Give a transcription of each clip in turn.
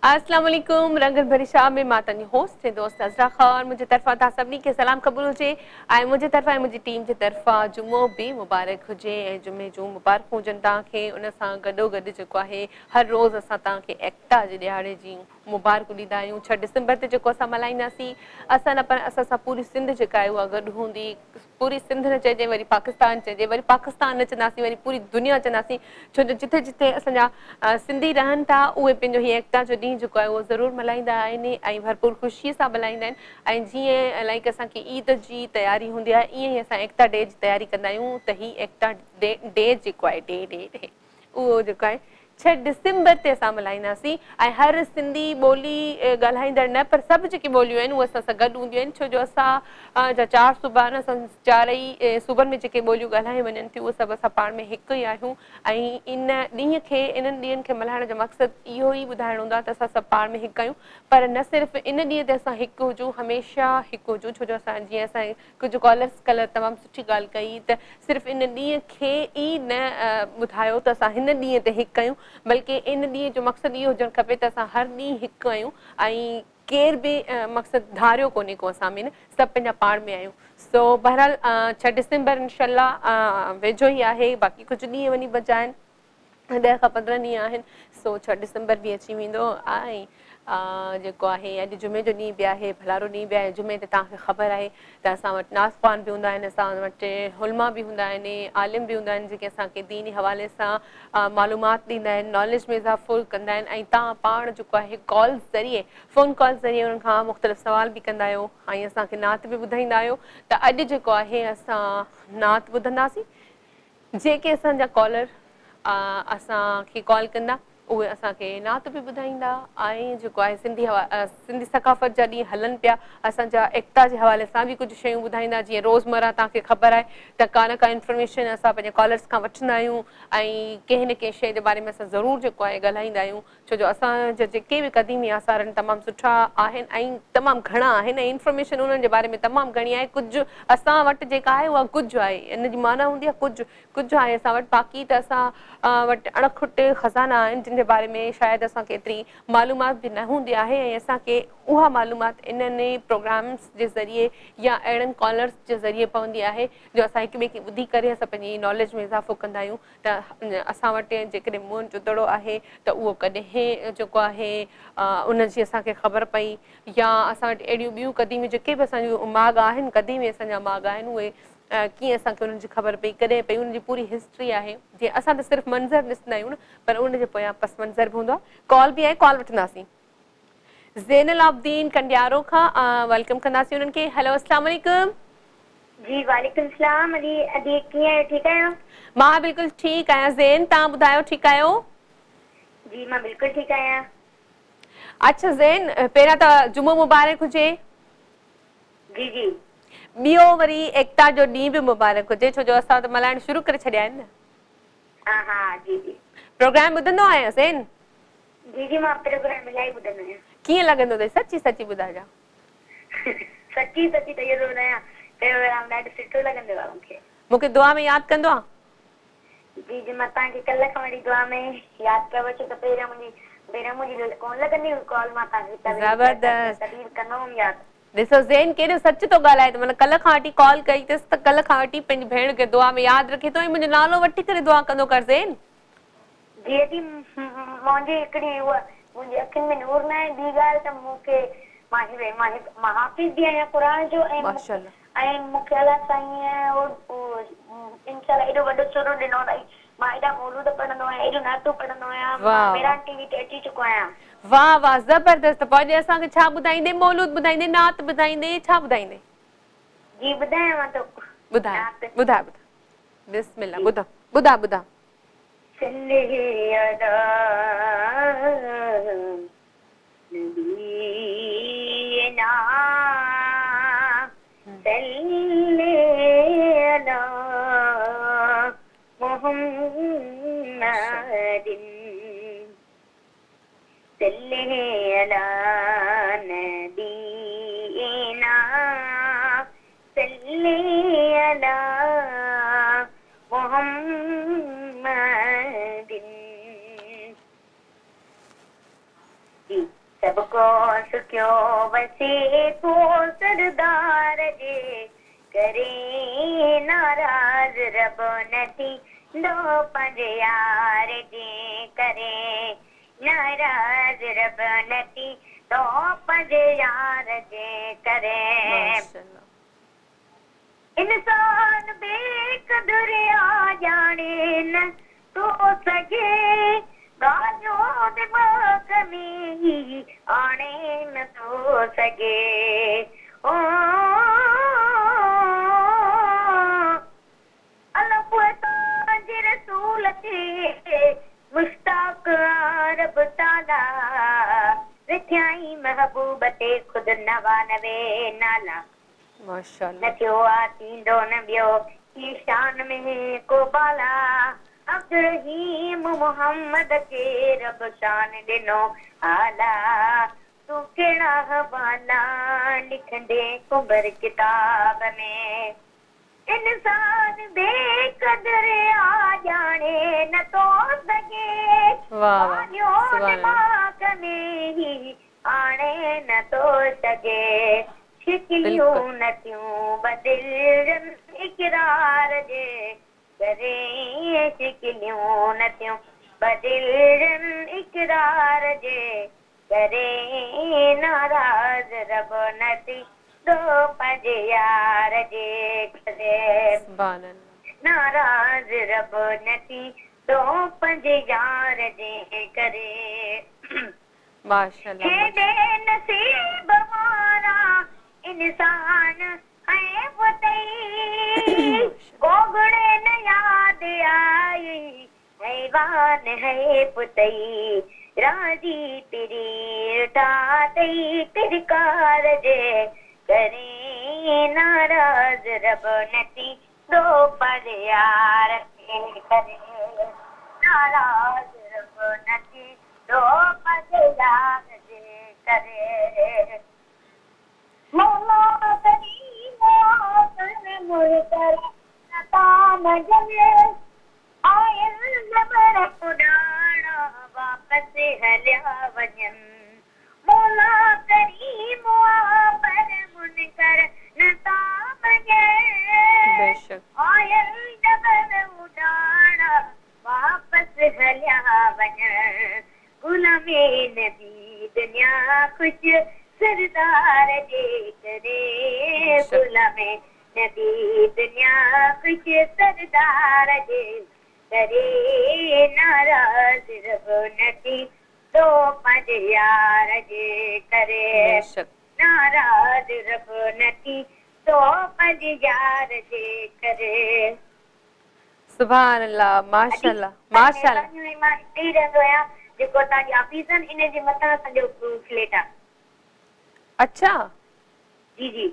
अस्सलाम वालेकुम। रंगत भरी शाम में मां तनी होस्ट थे दोस्त अज़रा ख़ान मुझे तरफ़ा था सभिनी खे सलाम क़बूल हुजे ऐं मुझे तरफ़ा ऐं मुंहिंजी टीम जे तरफ़ा जुमो भी मुबारक हुजे ऐं जुमे जूं मुबारकूं हुजनि तव्हांखे। उन सां गॾोगॾु जेको आहे हर रोज़ असां तव्हांखे एकता जे ॾियारे जी मुबारकूं ॾींदा आहियूं। 6 डिसेंबर ते जेको असां मल्हाईंदासीं असां न पर असां सां पूरी सिंध जेका आहे उहा गॾु हूंदी। पूरी सिंध न चइजे वरी पाकिस्तान चइजे वरी पाकिस्तान न चवंदासीं वरी पूरी दुनिया चवंदासीं छो जो जिथे जिथे असांजा सिंधी रहनि था उहे पंहिंजो हीअ एकता जो ॾींहुं जेको आहे उहो ज़रूरु मल्हाईंदा आहिनि ऐं भरपूर ख़ुशीअ सां मल्हाईंदा आहिनि। ऐं जीअं लाइक असांखे ईद जी तयारी हूंदी आहे ईअं ई असां एकता डे जी तयारी कंदा आहियूं त हीअ एकता डे जेको आहे डे उहो जेको आहे 6 डिसेंबर ते असां मल्हाईंदासीं। ऐं हर सिंधी ॿोली ॻाल्हाईंदड़ न पर सभु जेके ॿोलियूं आहिनि उहे असां सां गॾु हूंदियूं आहिनि छो जो असां जा 4 सूबा आहिनि असां चारई सूबनि में जेके ॿोलियूं ॻाल्हायूं वञनि थियूं उहे सभु असां पाण में हिकु ई आहियूं। ऐं इन ॾींहं खे इन्हनि ॾींहंनि खे मल्हाइण जो मक़सदु इहो ई ॿुधाइणो हूंदो आहे त असां सभु पाण में हिकु आहियूं। पर न सिर्फ़ु इन ॾींहं ते असां हिकु हुजूं हमेशह हिकु हुजूं छो जो असां जीअं असांजे कुझु कॉलर्स कल्ह तमामु सुठी ॻाल्हि कई त सिर्फ़ु इन ॾींहं खे ई न ॿुधायो त असां हिन ॾींहं ते हिकु आहियूं बल्कि इन ॾींहं जो मक़सदु इहो हुजणु खपे त असां हर ॾींहुं हिकु आहियूं ऐं केर बि मक़सदु धारियो कोन्हे को असां में सभु पंहिंजा पाण में आहियूं। सो बहरहाल 6 डिसेंबर इंशाल्लाह वेझो ई आहे बाक़ी कुझु ॾींहं वञी बचा आहिनि 10 खां 15 ॾींहं आहिनि। सो 6 डिसेंबर बि अची वेंदो ऐं जेको आहे अॼु जुमे जो ॾींहुं बि आहे भलारो ॾींहुं बि आहे। जुमे ते तव्हांखे ख़बर आहे त असां वटि नाज़ बि हूंदा आहिनि असां वटि हुलमा बि हूंदा आहिनि आलिम बि हूंदा आहिनि जेके असांखे दीनी हवाले सां मालूमात ॾींदा आहिनि नॉलेज में इज़ाफ़ो कंदा आहिनि। ऐं तव्हां पाण जेको आहे कॉल ज़रिए फ़ोन कॉल ज़रिए उन्हनि खां मुख़्तलिफ़ सवाल बि कंदा आहियो ऐं असांखे नात बि ॿुधाईंदा आहियो। त अॼु जेको आहे असां नात ॿुधंदासीं। जेके असांजा कॉलर असांखे कॉल कंदा उहे असांखे नात बि ॿुधाईंदा ऐं जेको आहे सिंधी सकाफ़त जा ॾींहं हलनि पिया असांजा एकता जे हवाले सां बि कुझु शयूं ॿुधाईंदा जीअं रोज़मर्रा तव्हांखे ख़बर आहे त का न का इंफॉर्मेशन असां पंहिंजे कॉलर्स खां वठंदा आहियूं ऐं कंहिं न कंहिं शइ जे बारे में असां ज़रूरु जेको आहे ॻाल्हाईंदा आहियूं छो जो असांजा जेके बि क़दीमी आसार आहिनि तमामु सुठा आहिनि ऐं तमामु घणा आहिनि ऐं इंफॉर्मेशन उन्हनि जे बारे में तमामु घणी आहे। कुझु असां वटि जेका आहे उहा कुझु आहे इन जी माना हूंदी आहे कुझु आहे असां वटि बाक़ी त असां वटि अणखुट ख़ज़ाना आहिनि जिन जे बारे में शायदि असांखे एतिरी मालूमात बि न हूंदी आहे ऐं असांखे उहा मालूमात इन्हनि प्रोग्राम्स जे ज़रिए या अहिड़नि कॉलर्स जे ज़रिए पवंदी आहे जो असां हिक ॿिए खे ॿुधी करे असां पंहिंजी नॉलेज में इज़ाफ़ो कंदा आहियूं। त असां वटि जेकॾहिं मुंहुं जुदड़ो आहे त उहो कॾहिं जेको आहे उनजी असांखे ख़बर पई या असां वटि अहिड़ियूं ॿियूं क़दीमी जेके बि असांजूं माॻ आहिनि क़दीमी असांजा माॻ आहिनि उहे कीअं असांखे उन्हनि जी ख़बर पई कॾहिं पई उनजी पूरी हिस्ट्री आहे जीअं असां त सिर्फ़ु मंज़र ॾिसंदा आहियूं न पर उनजे पोयां पस मंज़र बि हूंदो आहे। कॉल बि आहे कॉल वठंदासीं ज़ैनुल आबदीन कंडियारो खां वेलकम कंदासीं उन्हनि खे। हेलो अस्सलाम वालेकुम। जी वालेकुम सलाम। अदी कीअं आहियो ठीकु आहियो? मां बिल्कुलु ठीकु आहियां ज़ैन तव्हां ॿुधायो ठीकु आहियो? जी मां बिल्कुलु ठीकु आहियां। अच्छा ज़ैन पहिरियां त जुमो मुबारक हुजे। जी जी ॿियो वरी एकता जो ॾींहुं बि मुबारक हुजे छो जो असां त मल्हाइण शुरू करे छॾिया आहिनि न। हा हा जी जी प्रोग्राम ॿुधंदो आहियां ज़ैन? जी जी मां प्रोग्राम इलाही ॿुधंदी आहियां। कीअं लॻंदो अथई सची सची ॿुधाइजां? सची सची त इहो थो ॿुधायां प्रोग्राम ॾाढो सुठो लॻंदो आहे मूंखे। मूंखे दुआ में यादि कंदो आहे? जी जी मां तव्हांखे कल्ह खां वठी दुआ में यादि कयो अचे त पहिरियों मुंहिंजी कोन लॻंदी हुई कॉल मां तव्हांखे तॾहिं कंदोमि यादि। ॾिसो ज़ैन केॾो सच थो ॻाल्हाए त माना कल्ह खां वठी कॉल कई अथसि त कल्ह खां वठी पंहिंजी भेण खे दुआ में यादि रखे थो ऐं मुंहिंजो नालो वठी करे दुआ कंदो कर ज़ैन। जी जी मुंहिंजी हिकिड़ी उहा मुंहिंजी अखियुनि में नूर न आहे ॿी ॻाल्हि त मूंखे मां हाफ़िज़ बि आहियां क़ुर जो ऐं मूंखे अलाह साईं इंशाल्लाह एॾो वॾो सुरो ॾिनो अथई मां एॾा मौलूद पढ़ंदो आहियां एॾो नातो पढ़ंदो आहियां मां मेरान टीवी ते अची चुको आहियां। वाह वाह ज़बरदस्त। पोइ अॼु असांखे छा ॿुधाईंदे मौलूद ॿुधाईंदे नात ॿुधाईंदे छा ॿुधाईंदे? जी ॿुधायांव थो ॿुधाए नात। ॿुधाए बिस्मिल्लाह ॿुधा सल्ले अला नबीना सल्ले अला मुहम्मदिन सल्ले अला नबीना सल्ले अला मुहम्मदिन। जी सबको सुखियो वसे को सरदार जे करे नाराज रब नथी दो पंहिंजे यार जे करे नाराज रब नथी दो पंहिंजे यार जे करे माशाल्लाह इंसान बेकदर आ जाने न तो सके गालियों दिमाग में ही आने न तो सके ओ अल्लाह रसूल थे मुश्ताक रब ताला रिथ्याई महबूब ते खुद नवानवे नाला माशाल्लाह न थियो आ थींदो न ॿियो ई शान में को बाला अब्दुल रहीम मोहम्मद खे रब शान ॾिनो आला तूं कहिड़ा हवाला लिखंदे कुंबर किताब में इंसान बेकदर आ जाने न तो सके वाह वाह सुभान अल्लाह दिमाग में ही आने न तो सके शिकलियूं न थियूं बदिल इकरार जे करे शिकलियूं न थियूं बदिल इकरार जे करे नाराज रब नथी दो पंहिंजे यार जे करे सुभान अल्लाह नाराज रब नथी दो पंहिंजे यार जे करे माशाल्लाह हेॾे नसीब वारा इंसान है पुतई गोगड़े न याद आई हैवान है पुतई राजी तेरी उठातई तिरकार जे करे नाराज रब नथी दो पर यार करे नाराज रब नथी दो पर यार जे करे मौला करी मौतन मुर्तर नताम जमे आयल जबर उडाणा वापस हलिया वञन मौला करी पर मुनकर नताम जमे बेशक आयल जबर उडाणा वापस हलिया वञन गुलामे नबी दुनिया खुश सरदार जे करे गुलामे नबी दुनिया खुश सरदार जे करे नाराज रब नथी दो पंहिंजे यार जे करे बेशक नाराज रब नथी दो पंहिंजे यार जे करे सुभान अल्लाह माशाल्लाह माशाल्लाह मां हिते ई रहंदो आहियां जेको तव्हांजी ऑफिस आहिनि इन जे मथां असांजो फ्लैट आहे अच्छा जी जी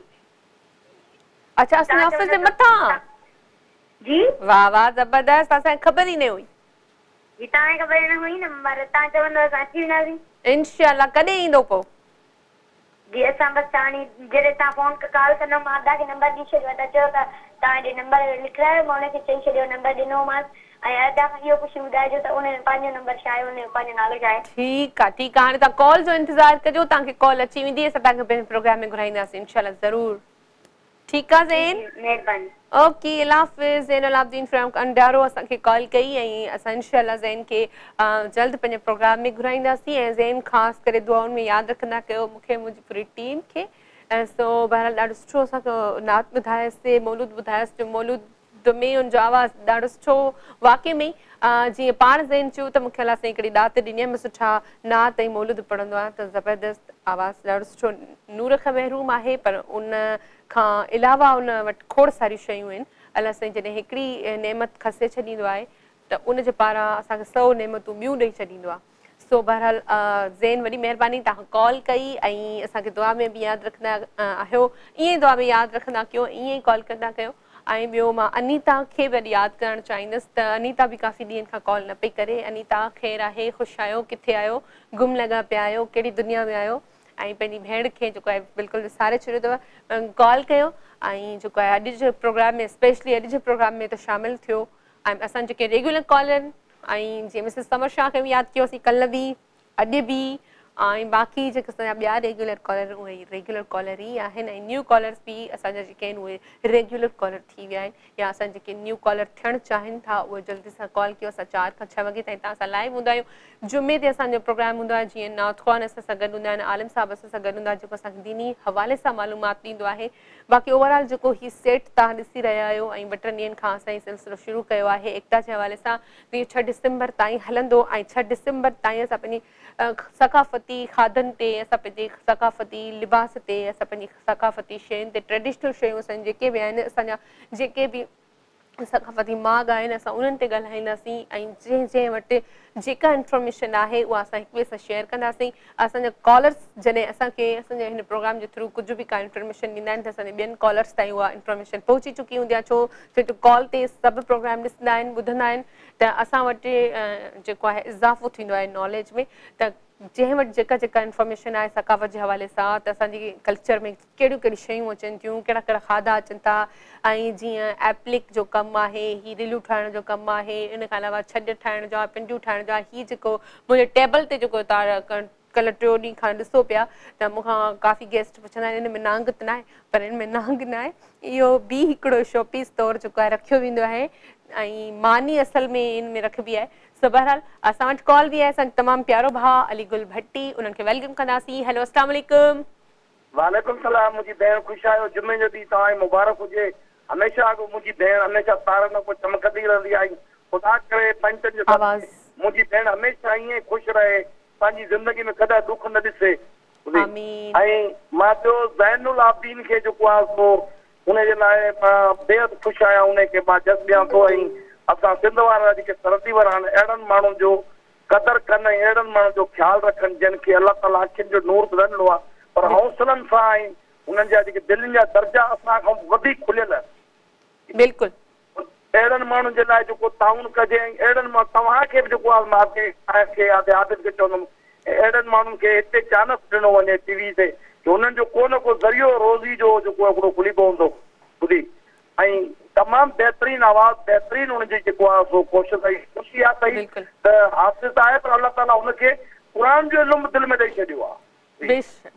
अच्छा असांजे ऑफिस जे मथां जी वाह वाह जबरदस्त असांखे ख़बर ई न हुई जी तव्हांखे ख़बर न हुई न पर तव्हां चवंदव असां अची वेंदासीं इंशाल्लाह कॾहिं ईंदो पोइ जी असां बसि हाणे जॾहिं तव्हां फोन कॉल कंदो मां तव्हांखे नंबर ॾेई छॾियो आहे त चयो त तव्हांजे नंबर लिखायो मां हुनखे चई छॾियो नंबर ॾिनोमांसि ऐं अदा खां इहो कुझु ॿुधाइजो त उन पंहिंजो नंबर छा आहे उन पंहिंजो नालो छा आहे ठीकु आहे हाणे तव्हां कॉल जो इंतज़ारु कजो तव्हांखे कॉल अची वेंदी असां तव्हांखे पंहिंजे प्रोग्राम में घुराईंदासीं इंशाल्लाह ज़रूरु ठीकु आहे ज़ैन महिरबानी ओके अल्लाह हाफ़िज़ ज़ैन अलाउद्दीन फ्रॉम अंडारो असांखे कॉल कई ऐं असां इंशाल्लाह ज़ैन खे जल्द पंहिंजे प्रोग्राम में घुराईंदासीं ऐं ज़ैन ख़ासि करे दुआउनि में यादि रखंदा कयो मूंखे मुंहिंजी पूरी टीम खे ऐं सो बहरहाल ॾाढो सुठो असांखे नात ॿुधायसि मौलूद ॿुधायसि जो मौलूद में उनजो आवाज़ु ॾाढो सुठो वाक़ई में जीअं पाण ज़ैन चयो त मूंखे अलाह सां हिकिड़ी दात ॾिनी आहे सुठा नात ऐं मौलूद पढ़ंदो आहे त ज़बरदस्त आवाज़ु ॾाढो सुठो नूर खां महरूम आहे पर उन खां अलावा उन वटि खोड़ सारियूं शयूं आहिनि अलाह साईं जॾहिं हिकिड़ी नेमत खसे छॾींदो आहे त उनजे पारां असांखे 100 नेमतूं ॿियूं ॾेई छॾींदो आहे सो बहरहाल ज़ैन वॾी महिरबानी तव्हां कॉल कई ऐं असांखे दुआ में बि यादि रखंदा आहियो ईअं ई दुआ में यादि रखंदा कयो ईअं ई कॉल कंदा कयो ऐं ॿियो मां अनीता खे बि यादि करणु चाहींदसि त अनीता बि काफ़ी ॾींहंनि खां कॉल न पई करे अनीता ख़ैरु आहे ख़ुशि आहियो किथे आहियो गुम लॻा पिया आहियो कहिड़ी दुनिया में आहियो ऐं पंहिंजी भेण खे जेको आहे बिल्कुलु विसारे छॾियो अथव कॉल कयो ऐं जेको आहे अॼु जे प्रोग्राम में स्पेशली अॼु जे प्रोग्राम में त शामिलु थियो ऐं असां जेके रेगुलर कॉल आहिनि ऐं जीअं मिसिस समर शाह खे बि यादि कयोसीं कल्ह बि अॼु बि ऐं बाक़ी जेके असांजा ॿिया रेगुलर कॉलर उहे रेगुलर कॉलर ई आहिनि ऐं न्यू कॉलर्स बि असांजा जेके आहिनि उहे रेगुलर कॉलर थी विया आहिनि या असां जेके न्यू कॉलर थियणु चाहिनि था उहे जल्दी सां कॉल कयो। असां 4 खां 6 वॻे ताईं तव्हां सां लाइव हूंदा आहियूं। जुमे ते असांजो प्रोग्राम हूंदो आहे जीअं नाथ ख़्वान असां सां गॾु हूंदा आहिनि, आलिम साहिब असां सां गॾु हूंदा जेको असांखे दीनी हवाले सां मालूमात ॾींदो आहे। बाक़ी ओवरऑल जेको हीउ सेट तव्हां ॾिसी रहिया आहियो ऐं 2-3 ॾींहंनि खां असां हीउ सिलसिलो शुरू कयो आहे एकता जे हवाले सां, त इहो 6 डिसंबर ताईं हलंदो ऐं 6 डिसंबर ताईं असां पंहिंजी सकाफ़ती खाधनि ते, असां पंहिंजे सकाफ़ती लिबास ते, असां पंहिंजी सकाफ़ती शयुनि ते, ट्रेडिशनल शयूं असां जेके बि आहिनि असांजा जेके बि सकाफ़ती माग आहिनि असां उन्हनि ते ॻाल्हाईंदासीं ऐं जंहिं वटि जेका इंफॉर्मेशन आहे उहा असां हिक ॿिए सां शेयर कंदासीं। असांजा कॉलर्स जॾहिं असांखे असांजे हिन प्रोग्राम जे थ्रू कुझु बि का इंफॉर्मेशन ॾींदा आहिनि त असांजे ॿियनि कॉलर्स ताईं उहा इंफॉर्मेशन पहुची चुकी हूंदी आहे, छो जो कॉल ते सभु प्रोग्राम ॾिसंदा आहिनि ॿुधंदा आहिनि त असां वटि जेको आहे इज़ाफ़ो थींदो आहे नॉलेज में। त जंहिं वटि जेका जेका इंफॉर्मेशन आहे सकाफ़त जे हवाले सां त असांजी कल्चर में कहिड़ियूं कहिड़ियूं शयूं अचनि थियूं, कहिड़ा कहिड़ा खाधा अचनि था ऐं जीअं एप्लिक जो कमु आहे, हीअ रिलियूं ठाहिण जो कमु आहे, इन खां अलावा छॼ ठाहिण जो आहे, पिंडियूं ठाहिण जो आहे। हीअ जेको मुंहिंजे टेबल ते जेको तव्हां कल्ह 3 ॾींहं खां ॾिसो पिया त मूंखां काफ़ी गेस्ट पुछंदा आहिनि इन में नांग त न आहे, पर इन में नांग न आहे, इहो बि हिकिड़ो शोपीस तौरु जेको आहे रखियो वेंदो आहे ऐं मानी असल में इन में रखबी आहे। सो बहरहाल असां वटि कॉल बि आहे, असांजो तमामु प्यारो भाउ अलीगुल भट्टी, उन्हनि खे वेलकम कंदासीं। हेलो अस्सलाम वालेकुम। वालेकुम सलाम। मुंहिंजी भेण ख़ुशि आहियो, जुमे जो ॾींहुं तव्हांजी मुबारक हुजे। हमेशह मुंहिंजी भेण हमेशह तारनि को चमकंदी रहंदी आहे। ख़ुदा करे पंचनि जो मुंहिंजी भेण हमेशह ईअं ख़ुशि रहे, पंहिंजी ज़िंदगी में कॾहिं दुख न ॾिसे। ऐं मां ॿियो ज़ैनुल आबिदीन खे जेको आहे सो उनजे लाइ मां बेहदि ख़ुशि आहियां, उनखे मां जज़्ब ॾियां थो। ऐं असां सिंध वारा जेके सरहदी वारा आहिनि अहिड़नि माण्हुनि जो क़दुरु कनि ऐं अहिड़नि माण्हुनि जो ख़्यालु रखनि जिन खे अलाह ताला अखियुनि जो नूर त ॾिनो आहे पर हौसलनि सां ऐं उन्हनि जा जेके दिलनि जा दर्जा असां खां वधीक खुलियल आहिनि। बिल्कुलु अहिड़नि माण्हुनि जे लाइ जेको ताउन कजे ऐं अहिड़नि मां तव्हांखे बि जेको आहे मां आदिल खे चवंदुमि अहिड़नि माण्हुनि खे हिते चानस ॾिनो वञे टीवी ते कि हुननि जो को न को ज़रियो रोज़ी जो जेको हिकिड़ो खुली पवंदो ॿुधी। ऐं तमामु बहितरीनु आवाज़ बहितरीनु हुनजी जेको आहे सो कोशिशि कई ख़ुशी आहे त हाफ़िज़ आहे पर अलाह ताला हुनखे क़ुर जो इल्मु दिलि में ॾेई छॾियो आहे।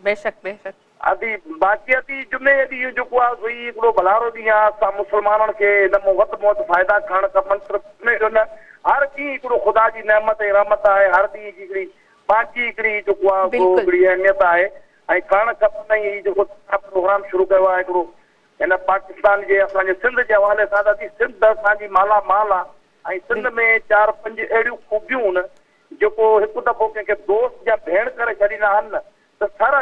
बेशक बेशक अदी बाक़ी अदी जुमे ॾींहुं जेको आहे भई हिकिड़ो भलारो ॾींहुं आहे, असां मुस्लमाननि खे हिन मां वधि में वधि फ़ाइदा खणणु खपनि। सिर्फ़ु न हर ॾींहुं हिकिड़ो ख़ुदा जी नेमत ऐं रहमत आहे, हर ॾींहुं जी हिकिड़ी पंहिंजी हिकिड़ी जेको आहे हिकिड़ी अहमियत आहे ऐं खणणु खपनि। ऐं जेको प्रोग्राम शुरू कयो आहे हिकिड़ो हिन पाकिस्तान जे असांजे सिंध जे हवाले सां ॾाढी सिंध असांजी मालामाल आहे ऐं सिंध में 4-5 अहिड़ियूं खूबियूं आहिनि जेको हिकु दफ़ो कंहिंखे दोस्त या भेण करे छॾींदा आहिनि न त सर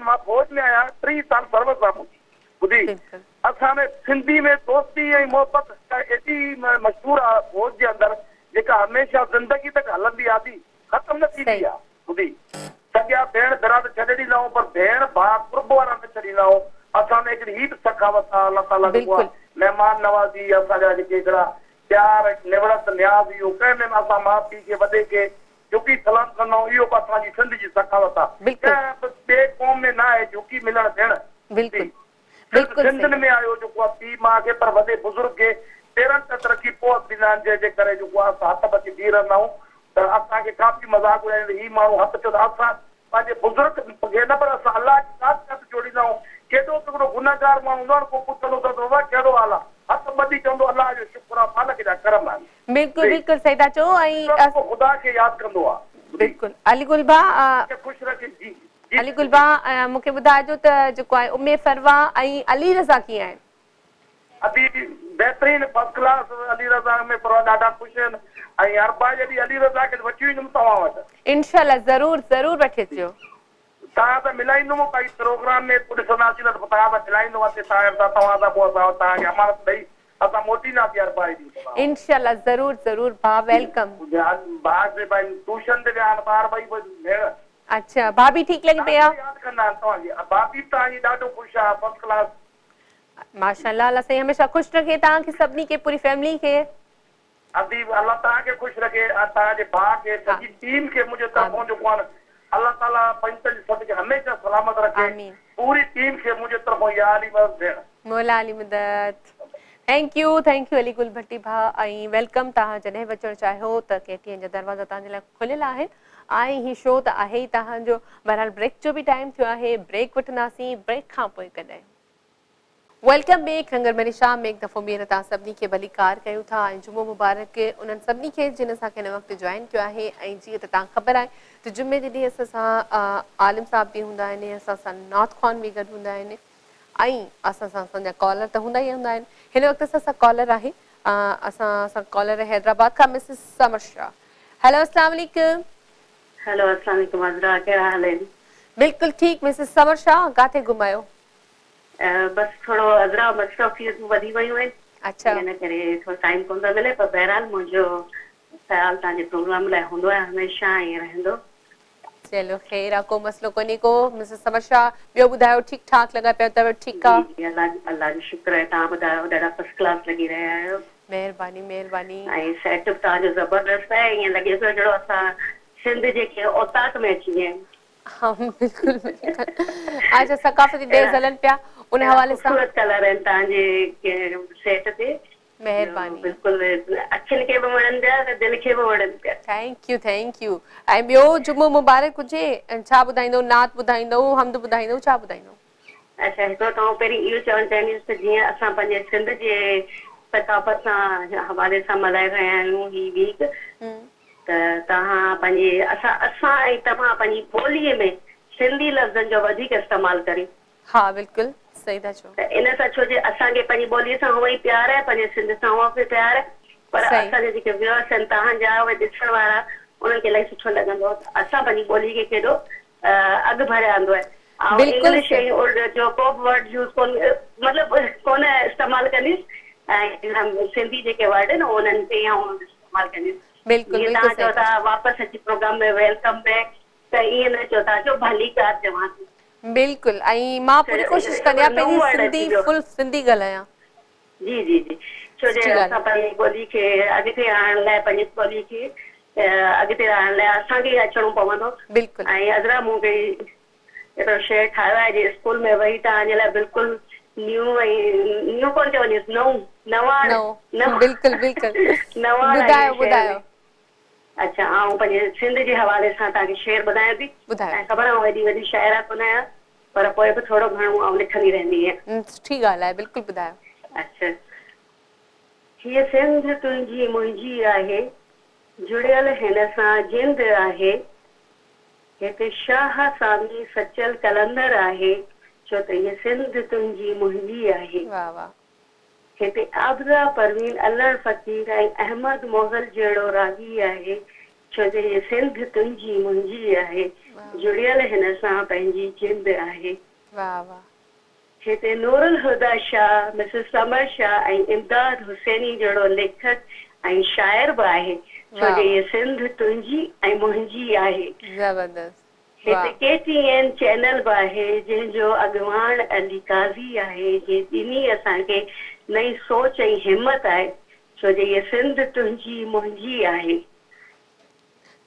मां फौज में आहियां 3 साल सर्विस आहे मुंहिंजी ॿुधी। असां में सिंधी में दोस्ती ऐं मोहबत एॾी मशहूरु आहे फौज जे अंदरि जेका हमेशह ज़िंदगी तक हलंदी आहे, ख़तमु न थींदी आहे ॿुधी। सॻिया भेण दराद छॾे ॾींदा आहियूं पर भेण भाउ कुर्ब वारा न छॾींदा आहियूं। असां में हिकिड़ी हीअ सखावत आहे अलाह ताला जेको आहे महिमान नवाज़ी असांजा जेके हिकिड़ा प्यार निवड़त न्याज़ इहो कंहिं में असां माउ पीउ खे वॾे खे झुकी सलाम कंदा आहियूं, इहो बि असांजी सिंध जी सखावत आहे। ॿिए क़ौम में न आहे झुकी मिलण थियण। सिंध में आयो जेको आहे पीउ माउ खे पर वॾे बुज़ुर्ग खे पेरनि ते तरक़ी पोइ ॾींदा आहिनि जंहिंजे करे जेको आहे असां हथ बची बीह रहंदा आहियूं। त असांखे काफ़ी मज़ाक उड़ाईंदे हीउ माण्हू हथु चवंदो असां पंहिंजे बुज़ुर्ग खे न पर असां अलाह जी ज़ात हथु जोड़ींदा आहियूं। केॾो हिकिड़ो गुनहगार माण्हू हूंदो आहे को पुछंदो त बाबा कहिड़ो हाल आहे, हथु ॿधी चवंदो अलाह जो शुक्र आहे मालिक जा करम आहिनि। बिल्कुलु बिल्कुलु सही था चओ ऐं ख़ुदा खे यादि कंदो आहे। बिल्कुलु अलीगुल भाउ ख़ुशि रखे। जी अलीगुल भाउ मूंखे ॿुधाइजो त जेको आहे उम्मे फरवा ऐं अली रज़ा कीअं आहिनि? अभी बेहतरीन फर्स्ट क्लास अली रज़ा में पर ॾाढा ख़ुशि आहिनि ऐं अरबा जॾहिं अली रज़ा खे वठी वेंदुमि तव्हां वटि इंशाल्लाह ज़रूर ज़रूर वठी अचिजो। तव्हां त मिलाईंदुमि भाई प्रोग्राम में ॾिसंदासीं न तव्हां त मिलाईंदुमि तव्हां सां पोइ असां तव्हांखे अमानत ॾेई असां मोटींदासीं अरबा जी इंशाल्लाह ज़रूर ज़रूर भाउ वेलकम। भाउ जे भाई ट्यूशन ते विया आहिनि ॿार ॿई भेण। अच्छा भाभी ठीकु लॻी पई आहे? यादि कंदा आहिनि तव्हांजी भाभी तव्हांजी ॾाढो ख़ुशि आहे फर्स्ट क्लास माशाल्लाह। अल्लाह साईं हमेशह ख़ुशि रखे तव्हांखे सभिनी खे पूरी फैमिली खे। अदी अल्लाह तव्हांखे ख़ुशि रखे तव्हांजे भाउ खे सॼी टीम खे मुंहिंजे तरफ़ां जेको आहे अल्लाह ताला पंचनि सदके हमेशह सलामत रखे पूरी टीम खे मुंहिंजे तरफ़ां या अली मदद भेण मौला अली मदद। थैंक यू अलीगुल भट्टी भाउ ऐं वेलकम। तव्हां जॾहिं बि अचणु चाहियो त केटीएन जा दरवाज़ा तव्हांजे लाइ खुलियल आहिनि आहे ही शो त आहे ई तव्हांजो। बहरहाल ब्रेक जो बि टाइम थियो आहे, ब्रेक वठंदासीं, ब्रेक खां पोइ कॾहिं वेलकम बैक रंगर भरी शाम में एक दफ़ो ॿीहर तव्हां सभिनी खे भली कार कयूं था ऐं जुमो मुबारक उन्हनि सभिनी खे जिन असांखे हिन वक़्तु जॉइन कयो आहे। ऐं जीअं त तव्हां ख़बर आहे त जुमे जे ॾींहुं असां सां आलिम साहब बि हूंदा आहिनि, असां सां नात ख़ान बि गॾु हूंदा आहिनि ऐं असां सां असांजा कॉलर त हूंदा ई हूंदा आहिनि। हिन वक़्तु असां सां कॉलर आहे, असां सां कॉलर है हैदराबाद खां मिसिस समर शाह। हेलो अस्सलाम वालेकुम। हेलो अस्सलाम वालेकुम अज़रा, कहिड़ा हाल आहिनि? बिल्कुलु ठीकु मिसिस समर शाह, किथे घुमायो? बस थोरो अज़रा मसरूफ़ियतूं वधी वियूं आहिनि, अच्छा इन करे थोरो टाइम कोन थो मिले, पर बहरहाल मुंहिंजो ख़्यालु तव्हांजे प्रोग्राम लाइ हूंदो आहे हमेशह ईअं रहंदो। चलो ख़ैर आहे, को मसलो कोन्हे को। मिसिस समर शाह ॿियो ॿुधायो, ठीकु ठाक लॻा पिया अथव? ठीकु आहे, जी अल्लाह जो शुक्र आहे। तव्हां ॿुधायो, ॾाढा फर्स्ट क्लास लॻी रहिया आहियो। महिरबानी महिरबानी। ऐं सेटअप तव्हांजो ज़बरदस्त आहे, ईअं लॻे पियो जहिड़ो असां सिंध जेके औताक में अची विया आहियूं। हाँ बिल्कुल बिल्कुल। अच्छा सकाफती डेज़ हलन पिया, उन हवाले सां खूबसूरत कलर आहिनि तव्हांजे सेट ते। महिरबानी, बिल्कुलु अखियुनि खे बि वणनि पिया त दिलि खे बि वणनि पिया। Thank U thank U. ऐं ॿियो जुमो मुबारक हुजे। छा ॿुधाईंदो, नात ॿुधाईंदो, हमद ॿुधाईंदो, छा ॿुधाईंदो? अच्छा हिकिड़ो तव्हां पहिरीं इहो चवणु चाहींदसि त जीअं असां पंहिंजे सिंध जे सकाफ़त सां हवाले सां मल्हाए रहिया आहियूं ही वीक, त तव्हां पंहिंजे असां ऐं तव्हां पंहिंजी ॿोलीअ में सिंधी लफ़्ज़नि जो वधीक इस्तेमालु करियो। हा बिल्कुलु सही था चओ। त इन सां छो जे असांखे पंहिंजी ॿोलीअ सां हूअं ई प्यारु आहे, पंहिंजे सिंध सां हूअं बि प्यारु आहे, पर असांजे जेके व्यूअर्स आहिनि तव्हांजा उहे ॾिसण वारा, उन्हनि खे इलाही सुठो लॻंदो असां पंहिंजी ॿोली खे केॾो अॻु भरियांदो आहे। ऐं इंग्लिश ऐं उर्दू जो को बि वर्ड यूज़ कोन, मतिलबु कोन इस्तेमालु कंदीसि, ऐं सिंधी जेके वर्ड आहिनि उन्हनि ते इस्तेमालु कंदीसि। जीअं तव्हां चओ था वापसि अची प्रोग्राम में वेलकम बैक, त ईअं न चओ था, चओ भली कार चवां थी। बिल्कुलु, ऐं मां पूरी कोशिशि कंदी आहियां पंहिंजी सिंधी फुल सिंधी ॻाल्हायां। जी जी जी, छो जे असां पंहिंजी ॿोली खे अॻिते आणण लाइ, पंहिंजी ॿोली खे अॻिते आणण लाइ असांखे अचणो पवंदो। बिल्कुलु। ऐं अज़रा मूंखे हिकिड़ो शइ ठाहियो आहे जे स्कूल में वही तव्हांजे लाइ बिल्कुलु न्यू, ऐं न्यू कोन चवंदीसि, नवां बिल्कुलु बिल्कुलु ॿुधायो ॿुधायो। अच्छा, ऐं पंहिंजे सिंध जे हवाले सां तव्हांखे शेर ॿुधायां थी। ऐं ख़बर आहे एॾी वॾी शाइरा कोन आहियां, पर पोइ बि थोरो घणो आउं लिखंदी रहंदी आहियां। सुठी ॻाल्हि आहे, बिल्कुलु ॿुधायो। अच्छा, हीअ सिंध तुंहिंजी मुंहिंजी आहे, जुड़ियल हिन सां जिंद आहे, हिते शाह सामी सचल कलंदर आहे, छो त हीअ सिंध तुंहिंजी मुंहिंजी आहे। वाह वाह। हिते आबरा परवीन अल्लड़ फ़कीर ऐं अहमद मोगल जहिड़ो रागी आहे, छो जो हीअ सिंध तुंहिंजी मुंहिंजी आहे, जुड़ियल हिन सां पंहिंजी जिंद आहे। वाह वाह। हिते नूरुल हुदा शाह, मिसिस समर शाह ऐं इमदाद हुसैनी जहिड़ो लेखक ऐं शाइर बि आहे, छो जो हीअ सिंध तुंहिंजी ऐं मुंहिंजी आहे। ज़बरदस्त। हिते KTN चैनल बि आहे, जंहिंजो अॻवान अली काज़ी आहे, जे ॾिनी असांखे नई सोच ऐं हिम्मत आहे, छो जो हीअ सिंध तुंहिंजी मुंहिंजी आहे।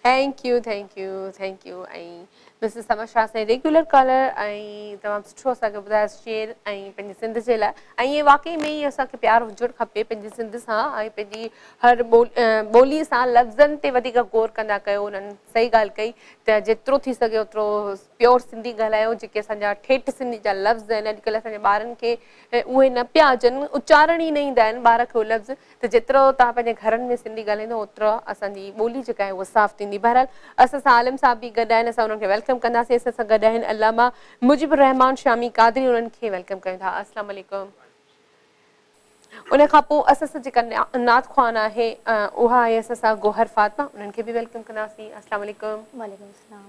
Thank U thank U thank U. ऐं मिसिस समर शाह से रेगुलर कॉलर ऐं तमामु सुठो असांखे ॿुधायो शेर ऐं पंहिंजी सिंध जे लाइ। ऐं इहे वाकई में ई असांखे प्यारु हुजणु खपे पंहिंजी सिंध सां ऐं पंहिंजी हर ॿोलीअ सां लफ़्ज़नि ते वधीक गौर कंदा कयो। उन्हनि सही ॻाल्हि कई त जेतिरो थी सघे ओतिरो प्योर सिंधी ॻाल्हायो, जेके असांजा ठेठ सिंधी जा लफ़्ज़ आहिनि अॼुकल्ह असांजे ॿारनि खे उहे न पिया अचनि, उचारण ई न ईंदा आहिनि ॿार खे उहे लफ़्ज़, त जेतिरो तव्हां पंहिंजे घरनि में सिंधी ॻाल्हाईंदो ओतिरो असांजी ॿोली जेका आहे उहा साफ़ु थींदी। बहरहाल असां सां आलिम साहब बि गॾु आहिनि, असां उन्हनि खे वेलकम कंदासीं। असां सां गॾु आहिनि अल्लामा मुजीबुर रहमान शामी क़ादरी, उन्हनि खे वेलकम कयूं था। अस्सलाम वालेकुम। उन खां पोइ असां सां जेका नात ख़्वान आहे उहा आहे असां सां गोहर फातिमा, उन्हनि खे बि वेलकम कंदासीं। अस्सलाम वालेकुम। वालेकुम सलाम।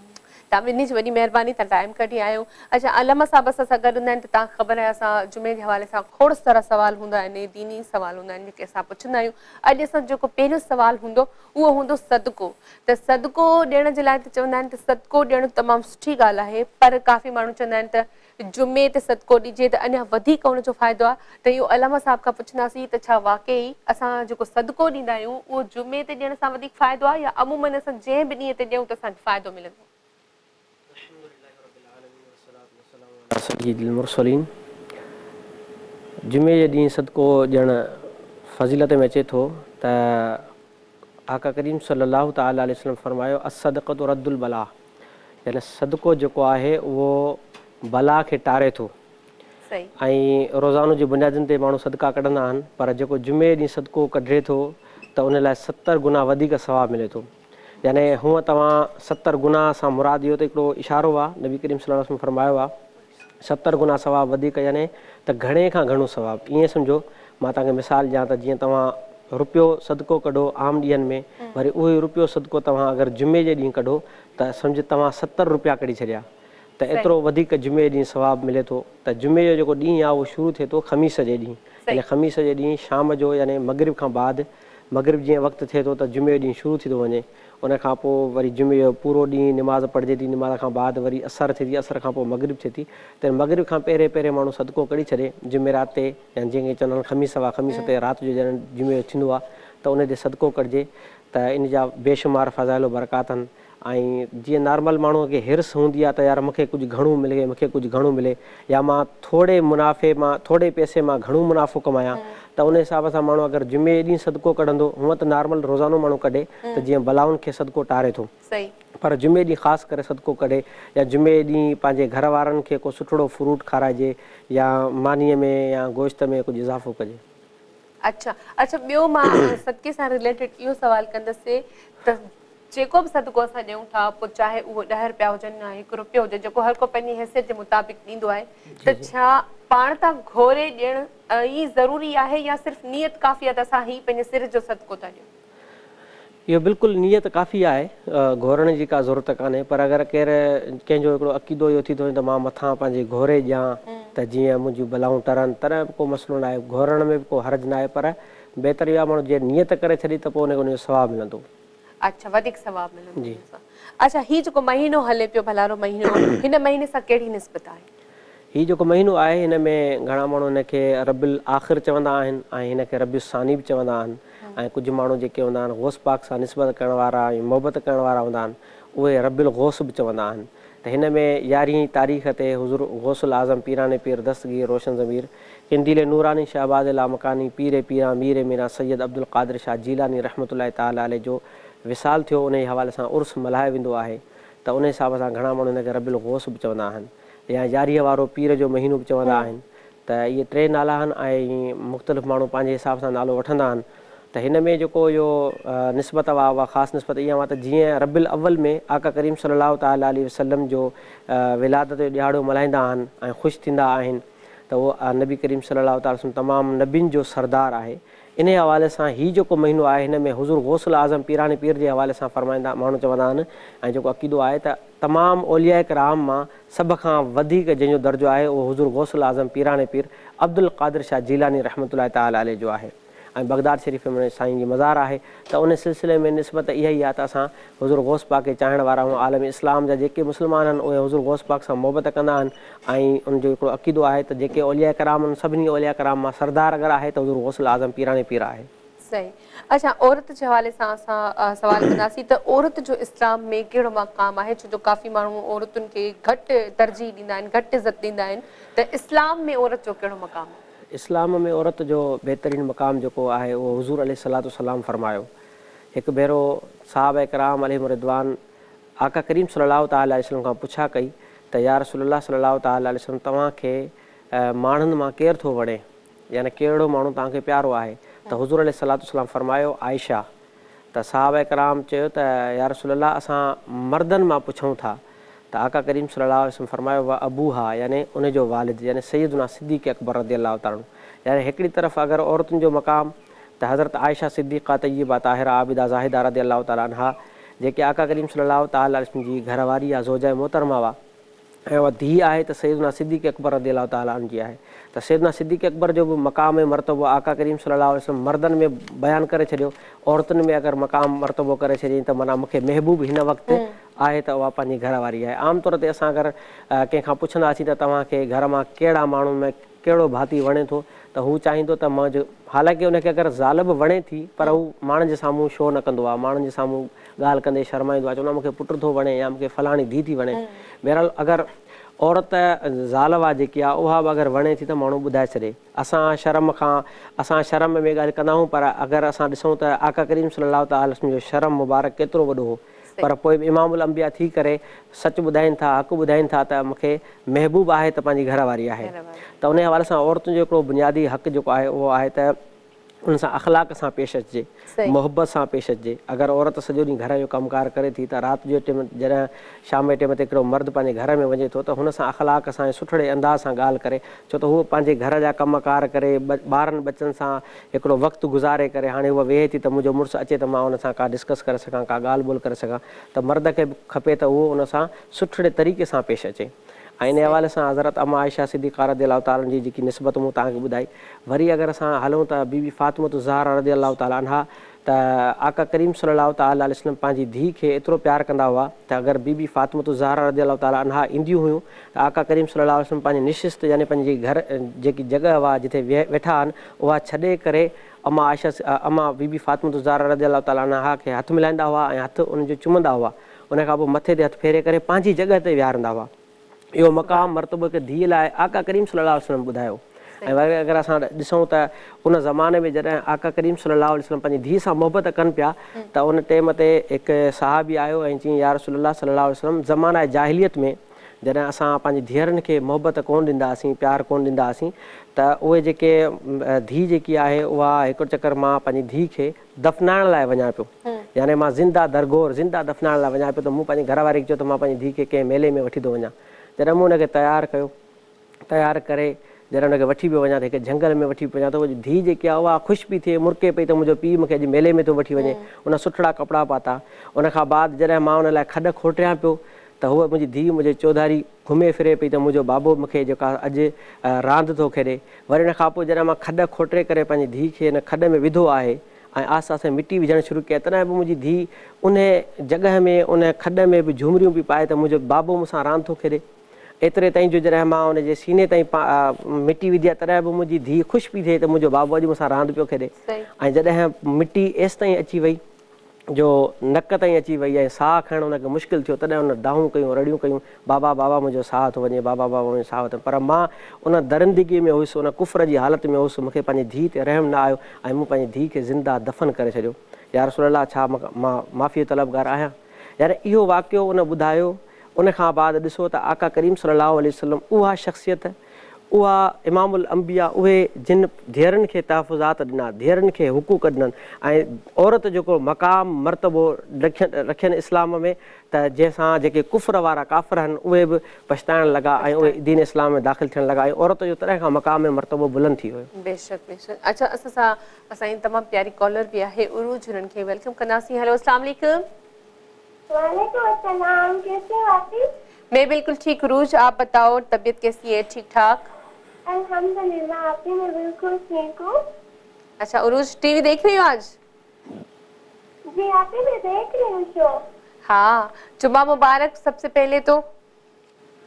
तव्हां ॿिन्ही जी वॾी महिरबानी, तव्हां टाइम कढी आयो। अच्छा, अल्लामा साहब असां सां गॾु हूंदा आहिनि त तव्हां ख़बर आहे असां जुमे जे हवाले सां खोड़ सारा सुवाल हूंदा आहिनि, दीनी सुवाल हूंदा आहिनि जेके असां पुछंदा आहियूं। अॼु असां जेको पहिरियों सुवाल हूंदो उहो हूंदो सदको। त सदको ॾियण जे लाइ त चवंदा आहिनि त सदको ॾियणु तमामु सुठी ॻाल्हि आहे, पर काफ़ी माण्हू चवंदा आहिनि त जुमे ते सदको ॾिजे त अञा वधीक हुनजो फ़ाइदो आहे। त इहो अल्लामा साहब खां पुछंदासीं त छा वाक़ई असां जेको सदको ॾींदा आहियूं उहो जुमे ते ॾियण सां वधीक फ़ाइदो आहे, या अमूमन असां जंहिं बि ॾींहं ते ॾियूं त असांखे फ़ाइदो मिलंदो? जुमे जे ॾींहुं सदको ॾियणु फज़ीलत में अचे थो त आका करीम सल्लल्लाहु तआला अलैहि वसल्लम फरमायो असदक़तु रद्दुल बला, यानी सदको जेको आहे उहो बला खे टारे थो। ऐं रोज़ानो जी बुनियादुनि ते माण्हू सदका कढंदा आहिनि, पर जेको जुमे ॾींहुं सदको कढे थो त उन लाइ 70 गुना वधीक सवाबु मिले थो। यानी हूअं तव्हां 70 गुना सां मुराद इहो त हिकिड़ो इशारो आहे, नबी करीम सल्लल्लाहु अलैहि वसल्लम फरमायो आहे 70 गुना सवाबु वधीक, यानी त घणे खां घणो सवाबु। ईअं सम्झो मां तव्हांखे मिसाल ॾियां त जीअं तव्हां रुपयो सदको कढो आम ॾींहंनि में, वरी उहो ई रुपयो सदको तव्हां अगरि जुमे जे ॾींहुं कढो त सम्झ तव्हां 70 रुपया कढी छॾिया, त एतिरो वधीक जुमे ॾींहुं सवाबु मिले थो। त जुमे जो जेको ॾींहुं आहे उहो शुरू थिए थो ख़मीस जे ॾींहुं, यानी ख़मीस जे ॾींहुं शाम जो यानी मगरिब खां बाद, मगरिब जीअं वक़्तु थिए थो त जुमे जो ॾींहुं शुरू थी थो वञे, उन खां पोइ वरी जुमे जो पूरो ॾींहुं निमाज़ पढ़िजे थी, निमाज़ खां बाद वरी असर थिए थी, असर खां पोइ मगरिब थिए थी, त मगरिब खां पहिरें पहिरें माण्हू सदको कढी छॾे जुमेरात ते, या जंहिंखे चवंदा आहिनि ख़मीस वाह, ख़मीस ते राति जो जॾहिं जुमे जो थींदो आहे त उन ते सदको कढिजे, त इन जा बेशुमार फ़ज़ाइल बरक़ात आहिनि। ऐं जीअं नॉर्मल माण्हूअ खे हिर्स हूंदी आहे त यार मूंखे कुझु घणो मिले, मूंखे कुझु घणो मिले, या मां थोरे मुनाफ़े मां, थोरे पैसे मां घणो मुनाफ़ो कमायां, त उन हिसाब सां माण्हू अगरि जुमे ॾींहुं सदको कढंदो, हूअं त नॉर्मल रोज़ानो माण्हू कढे त जीअं बलाउनि खे सदको टारे थो, पर जुमे ॾींहुं ख़ासि करे सदको कढे, या जुमे ॾींहुं पंहिंजे घर वारनि खे को सुठो फ्रूट खाराइजे, या मानीअ में या गोश्त में कुझु इज़ाफ़ो कजे। अच्छा अच्छा, ॿियो मां सदके सां रिलेटेड इहो सवाल कंदसि त जेको बि सदको असां ॾियूं था, पोइ चाहे उहो 10 रुपया हुजनि या 1 रुपयो हुजे, जेको हर को पंहिंजी हैसियत जे मुताबिक़ ॾींदो आहे, त छा पाण तां घोरे ॾियणु ई ज़रूरी आहे या सिर्फ़ु नियत काफ़ी आहे त असां ही पंहिंजे सिर जो सदको था ॾियूं? इहो बिल्कुलु नियत काफ़ी आहे, घोरण जी का ज़रूरत कान्हे, पर अगरि केरु कंहिंजो हिकिड़ो अक़ीदो इहो थी थो वञे त मां मथां पंहिंजे घोरे ॾियां त जीअं मुंहिंजियूं बलाऊं टरनि, तॾहिं को मसइलो न आहे, घोरण में बि को हर्ज न आहे, पर बहितर इहो आहे माण्हू जीअं नियत करे छॾी त पोइ उनजो सवाबु मिलंदो। अच्छा, वधीक सवाबु मिलंदो जी। अच्छा, ही जेको महीनो हले पियो भलारो महीनो, हिन महीने सां कहिड़ी निस्बत आहे? हीउ जेको महीनो आहे हिन में घणा माण्हू हिनखे रबिल आख़िर चवंदा आहिनि, ऐं हिनखे रबिल सानी बि चवंदा आहिनि, ऐं कुझु माण्हू जेके हूंदा आहिनि गौस पाक सां निस्बत करण वारा ऐं मोहबत करण वारा हूंदा आहिनि, उहे रबिल गौस बि चवंदा आहिनि। त हिन में 11 तारीख़ ते हुज़ूर गौसुल आज़म पीराने पीर दस्तगीर रोशन ज़मीर किंदीले नूरानी शहबाद लामकानी पीरे पीरा मीर मीरा सैयद अब्दुल क़ादिर शाह जीलानी रहमतुल्लाहि तआला अलैह जो विसाल थियो, उन जे हवाले सां उर्स मल्हायो वेंदो आहे, त उन हिसाब सां घणा माण्हू हिनखे रबिल गौस बि चवंदा आहिनि, या यारीअ वारो पीर जो महीनो बि चवंदा आहिनि। त इहे 3 नाला आहिनि, ऐं मुख़्तलिफ़ माण्हू पंहिंजे हिसाब सां नालो वठंदा आहिनि। त हिन में जेको इहो निस्बत आहे उहा ख़ासि निस्बत इहा आहे त जीअं रबिल अव्वल में आका करीम सल्लल्लाहु तआला अलैहि वसल्लम जो विलादत जो ॾियारो मल्हाईंदा आहिनि ऐं ख़ुशि थींदा आहिनि, त उहो नबी करीम सल्लल्लाहु तआला वसल्लम तमामु नबियुनि जो सरदार आहे। इन हवाले सां हीउ जेको महीनो आहे हिन में हुज़ूर गौसुल आज़म पीराने पीर जे हवाले सां फरमाईंदा माण्हू चवंदा आहिनि, ऐं जेको अक़ीदो आहे त तमामु औलिया किराम मां सभ खां वधीक जंहिंजो दर्जो आहे उहो हुज़ूर गौसुल आज़म पीराने पीर अब्दुल क़ादिर शाह जीलानी रहमतुल्लाहि तआला अलैह जो आहे, ऐं बगदाद शरीफ़ में साईं जी मज़ार आहे। त उन सिलसिले में निस्बत इहा ई आहे त असां हुज़ूर गौस पाक खे चाहण वारा आहियूं, आलम इस्लाम जा जेके मुस्लमान आहिनि उहे हुज़ूर गौस पाक सां मोहबत कंदा आहिनि, ऐं उनजो हिकिड़ो अक़ीदो आहे त जेके औलिया किराम आहिनि सभिनी औलिया किराम मां सरदार अगरि आहे त हुज़ूर गौसुल आज़म पीराने पीर आहे। सही। अच्छा, औरत जे हवाले सां असां सवाल कंदासीं त औरत जो इस्लाम में कहिड़ो मक़ाम आहे, छो जो काफ़ी माण्हू औरतुनि खे घटि तरजीह ॾींदा आहिनि, घटि इज़त ॾींदा आहिनि, त इस्लाम में औरत जो कहिड़ो मक़ाम आहे? इस्लाम में औरत जो बहितरीनु मक़ाम जेको आहे उहो हुज़ूर अलैहिस्सलातु वस्सलाम फरमायो। हिकु भेरो सहाबा किराम अलैहिम रिदवान आका करीम सल्लल्लाहु तआला अलैहि वसल्लम खां पुछा कई त या रसूलल्लाह सल्लल्लाहु तआला अलैहि वसल्लम तव्हांखे माण्हुनि मां केरु थो वणे, यानी कहिड़ो माण्हू तव्हांखे प्यारो आहे, त हुज़ूर अलैहिस्सलातु वस्सलाम फरमायो आयशा। त सहाबा किराम चयो त या रसूलल्लाह असां मर्दनि मां पुछूं था, त आका करीम सल्लल्लाहु अलैहि वसल्लम फरमायो व अबूहा, यानी उनजो वालिद, यानी सैयदुना सिद्दीक़ अकबर रज़ियल्लाहु ताला। यानी हिकिड़ी तरफ़ अगरि औरतुनि जो मक़ाम त हज़रत आयशा सिद्दीक़ा तय्यबा ताहिरा आबिदा ज़ाहिदा रज़ियल्लाहु ताला अन्हा, जेके आका करीम सल्लल्लाहु ताला अलैहि वसल्लम जी घरवारी आहे, ज़ौजा मोहतरमा हुआ, ऐं उहा धीउ आहे त सैयदुना सिद्दीक़ अकबर रज़ियल्लाहु ताला अन्हु जी आहे। त सैयदुना सिद्दीक़ अकबर जो बि मक़ाम ऐं मरतबो आका करीम सल्लल्लाहु अलैहि वसल्लम मर्दनि में बयानु करे छॾियो, औरतुनि में अगरि मक़ाम मरतबो करे छॾियईं त माना मूंखे महबूब हिन वक़्तु आहे त उहा पंहिंजी घरवारी आहे। आमतौर ते असां अगरि कंहिंखां पुछंदासीं त तव्हांखे घर मां कहिड़ा माण्हुनि में कहिड़ो भाती वणे थो, त हू चाहींदो त मां हालांकि उनखे अगरि ज़ाल बि वणे थी पर हू माण्हुनि जे साम्हूं शो न कंदो आहे, माण्हुनि जे साम्हूं ॻाल्हि कंदे शर्माईंदो आहे, चवंदो आहे मूंखे पुटु थो वणे या मूंखे फलाणी धीउ थी वणे। बहरहाल अगरि औरत ज़ाल वा जेकी आहे उहा बि अगरि वणे थी त माण्हू ॿुधाए छॾे। असां शर्म में ॻाल्हि कंदा आहियूं, पर अगरि असां ॾिसूं त आका करीम सल्लल्लाहु तआला अलैहि वसल्लम जो शर्म मुबारक केतिरो वॾो हो, पर पोइ बि इमामुल अंबिया थी करे सच ॿुधाइनि था, हक़ ॿुधाइनि था त मूंखे महबूब आहे त पंहिंजी घरवारी आहे। त उन हवाले सां औरतुनि जो हिकिड़ो बुनियादी हक़ जेको आहे उहो आहे त उन सां अख़लाक सां पेश अचिजे, मोहबत सां पेश अचिजे। अगरि औरत सॼो ॾींहुं घर जो कमुकार करे थी त राति जो टाइम जॾहिं शाम जे टाइम ते हिकिड़ो मर्द पंहिंजे घर में वञे थो त हुन सां अख़लाक सां सुठड़े अंदाज़ सां ॻाल्हि करे, छो त हूअ पंहिंजे घर जा कमुकार करे ॿारनि बचनि सां हिकिड़ो वक़्तु गुज़ारे करे हाणे उहा वेहे थी त मुंहिंजो मुड़ुसु अचे त मां उन सां का डिस्कस करे सघां, का ॻाल्हि ॿोल करे सघां, त मर्द खे बि खपे त उहो उन सां सुठड़े तरीक़े सां पेश अचे। ऐं इन हवाले सां हज़रत अम्मा आयशा सिद्दीक़ा रज़ियल्लाहु ताला जी जेकी निस्बत मूं तव्हांखे ॿुधाई, वरी अगरि असां हलूं त बीबी फातिमत ज़हरा रज़ियल्लाहु ताला अन्हा, त आका करीम सल्लल्लाहु ताला अलैहि वसल्लम पंहिंजी धीउ खे एतिरो प्यारु कंदा हुआ त अगरि बीबी फातिमत ज़हरा रज़ियल्लाहु ताला अन्हा ईंदियूं हुयूं त आका करीम सल्लल्लाहु अलैहि वसल्लम पंहिंजी निशिस्त यानी पंहिंजी घर जेकी जॻह हुआ जिथे वेठा आहिनि उहा छॾे करे अम्मा बीबी फातिमत ज़हरा रज़ियल्लाहु ताला अन्हा खे हथु मिलाईंदा हुआ ऐं हथु उनजो चुमंदा हुआ। उन खां पोइ मथे ते हथु फेरे करे पंहिंजी जॻह ते विहारंदा हुआ। इहो मक़ाम मर्तबो हिकु धीअ लाइ आका करीम सल्लल्लाहु अलैहि वसल्लम ॿुधायो। ऐं वरी अगरि असां ॾिसूं त उन ज़माने में जॾहिं आका करीम सल्लल्लाहु अलैहि वसल्लम पंहिंजी धीउ सां मोहबत कनि पिया त उन टाइम ते हिकु सहाबी आयो ऐं चई या रसूलल्लाह सल्लल्लाहु अलैहि वसल्लम, ज़माना जाहिलियत में जॾहिं असां पंहिंजी धीअरुनि खे मोहबत कोन ॾींदा हुआसीं, प्यारु कोन ॾींदा हुआसीं, त उहे जेके धीउ जेकी आहे उहा हिकु चकर मां पंहिंजी धीउ खे दफ़नाइण लाइ वञा पियो, यानी मां ज़िंदा दरगोर ज़िंदा दफ़नाइण लाइ वञा पियो, त मूं पंहिंजी घरवारी खे चयो त मां पंहिंजी धीउ खे कंहिं मेले में वठी थो वञा। जॾहिं मूं हुनखे तयारु कयो, तयारु करे जॾहिं हुनखे वठी पियो वञा त हिकु झंगल में वठी पियो वञा त उहा धीउ जेकी आहे उहा ख़ुशि पई थिए, मुर्के पई त मुंहिंजो पीउ मूंखे अॼु मेले में थो वठी वञे। उन सुठड़ा कपिड़ा पाता। उन खां बाद जॾहिं मां हुन लाइ खॾ खोटियां पियो त हूअ मुंहिंजी धीउ मुंहिंजे चौधारी घुमे फिरे पई त मुंहिंजो बाबो मूंखे जेका अॼु रांदि थो खेॾे। वरी उन खां पोइ जॾहिं मां खॾ खोटे करे पंहिंजी धीउ खे हिन खॾ में विधो आहे ऐं आसे पासे मिटी विझणु शुरू कया, तॾहिं बि मुंहिंजी धीउ उन जॻह में उन खॾ में बि झूमरियूं पई पाए त मुंहिंजो बाबो मूंसां रांदि थो खेॾे। एतिरे ताईं जो जॾहिं मां हुनजे सीने ताईं मिटी विधी आहे तॾहिं बि मुंहिंजी धीउ ख़ुशि पई थिए त मुंहिंजो बाबो अॼु मूंसां रांदि पियो खेॾे। ऐं जॾहिं मिटी एसि ताईं अची वई जो नक ताईं अची वई ऐं साहु खणणु हुनखे मुश्किल थियो, तॾहिं हुन दाहूं कयूं, रड़ियूं कयूं, बाबा बाबा मुंहिंजो साहु थो वञे, बाबा बाबा मुंहिंजो साहु थो। पर मां उन दरिंदगी में हुयुसि, उन कुफ़र जी हालति में हुयुसि, मूंखे पंहिंजी धीउ ते रहम न आयो ऐं मूं पंहिंजी धीउ खे ज़िंदा दफ़न करे छॾियो। या रसूलल्लाह, छा मां माफ़ी तलबगार आहियां? यानी इहो वाक़ियो उन ॿुधायो। उन खां बाद ॾिसो त आका करीम सल्लल्लाहु अलैहि वसल्लम उहा शख़्सियत, उहा इमामुल अंबिया, उहे जिन धीअरुनि खे तहफ़ुज़ात ॾिना, धीअरुनि खे हुक़ूक़ ॾिननि ऐं औरत जेको मक़ाम मर्तबो रखियनि इस्लाम में, त जंहिंसां जेके कुफ़र वारा काफ़िर आहिनि उहे बि पछताइण लॻा ऐं उहे दीन इस्लाम में दाख़िल थियणु लॻा ऐं औरत जो तॾहिं खां मक़ाम में मर्तबो बुलंद थी वियो। बेशक बेशक। अच्छा, असां सां असांजी तमामु प्यारी कॉलर बि आहे, उरूज, हुननि खे वेलकम कंदासीं। हेलो, अस्सलाम वालेकुम। वालेकुम अस्सलाम, कैसे हो आप? मैं बिल्कुल ठीक। उरूज, आप बताओ, तबीयत कैसी है? ठीक ठाक? अल्हम्दुलिल्लाह, आप मैं बिल्कुल ठीक हूँ। अच्छा उरूज, टीवी देख रही हो आज? जी आप मैं देख रही हूँ शो। हाँ, जुम्मा मुबारक सबसे पहले तो।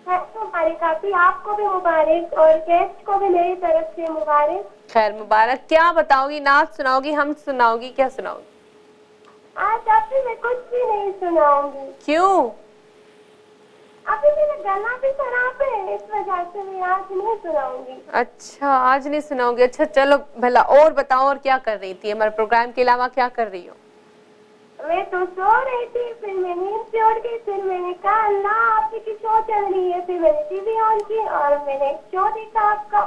मुबारक, आपको भी मुबारक और गेस्ट को भी मेरी तरफ से मुबारक। खैर मुबारक। क्या बताओगी? नात सुनाओगी, हम सुनाओगी, क्या सुनाओगी? आज आपसे मैं कुछ भी नहीं सुनाऊंगी। क्यों? अभी मेरा गला भी खराब है, इस वजह से मैं आज नहीं सुनाऊंगी। अच्छा, आज नहीं सुनाओगी। अच्छा चलो भला और बताओ, और क्या कर रही थी? हमारे प्रोग्राम के अलावा क्या कर रही हो? मैं तो सो रही थी, फिर मैं नींद से उठ गई, फिर मैंने कहा अल्लाह आपकी शो चल रही है, फिर मैंने टीवी ऑन की और मैंने शो देखा आपका।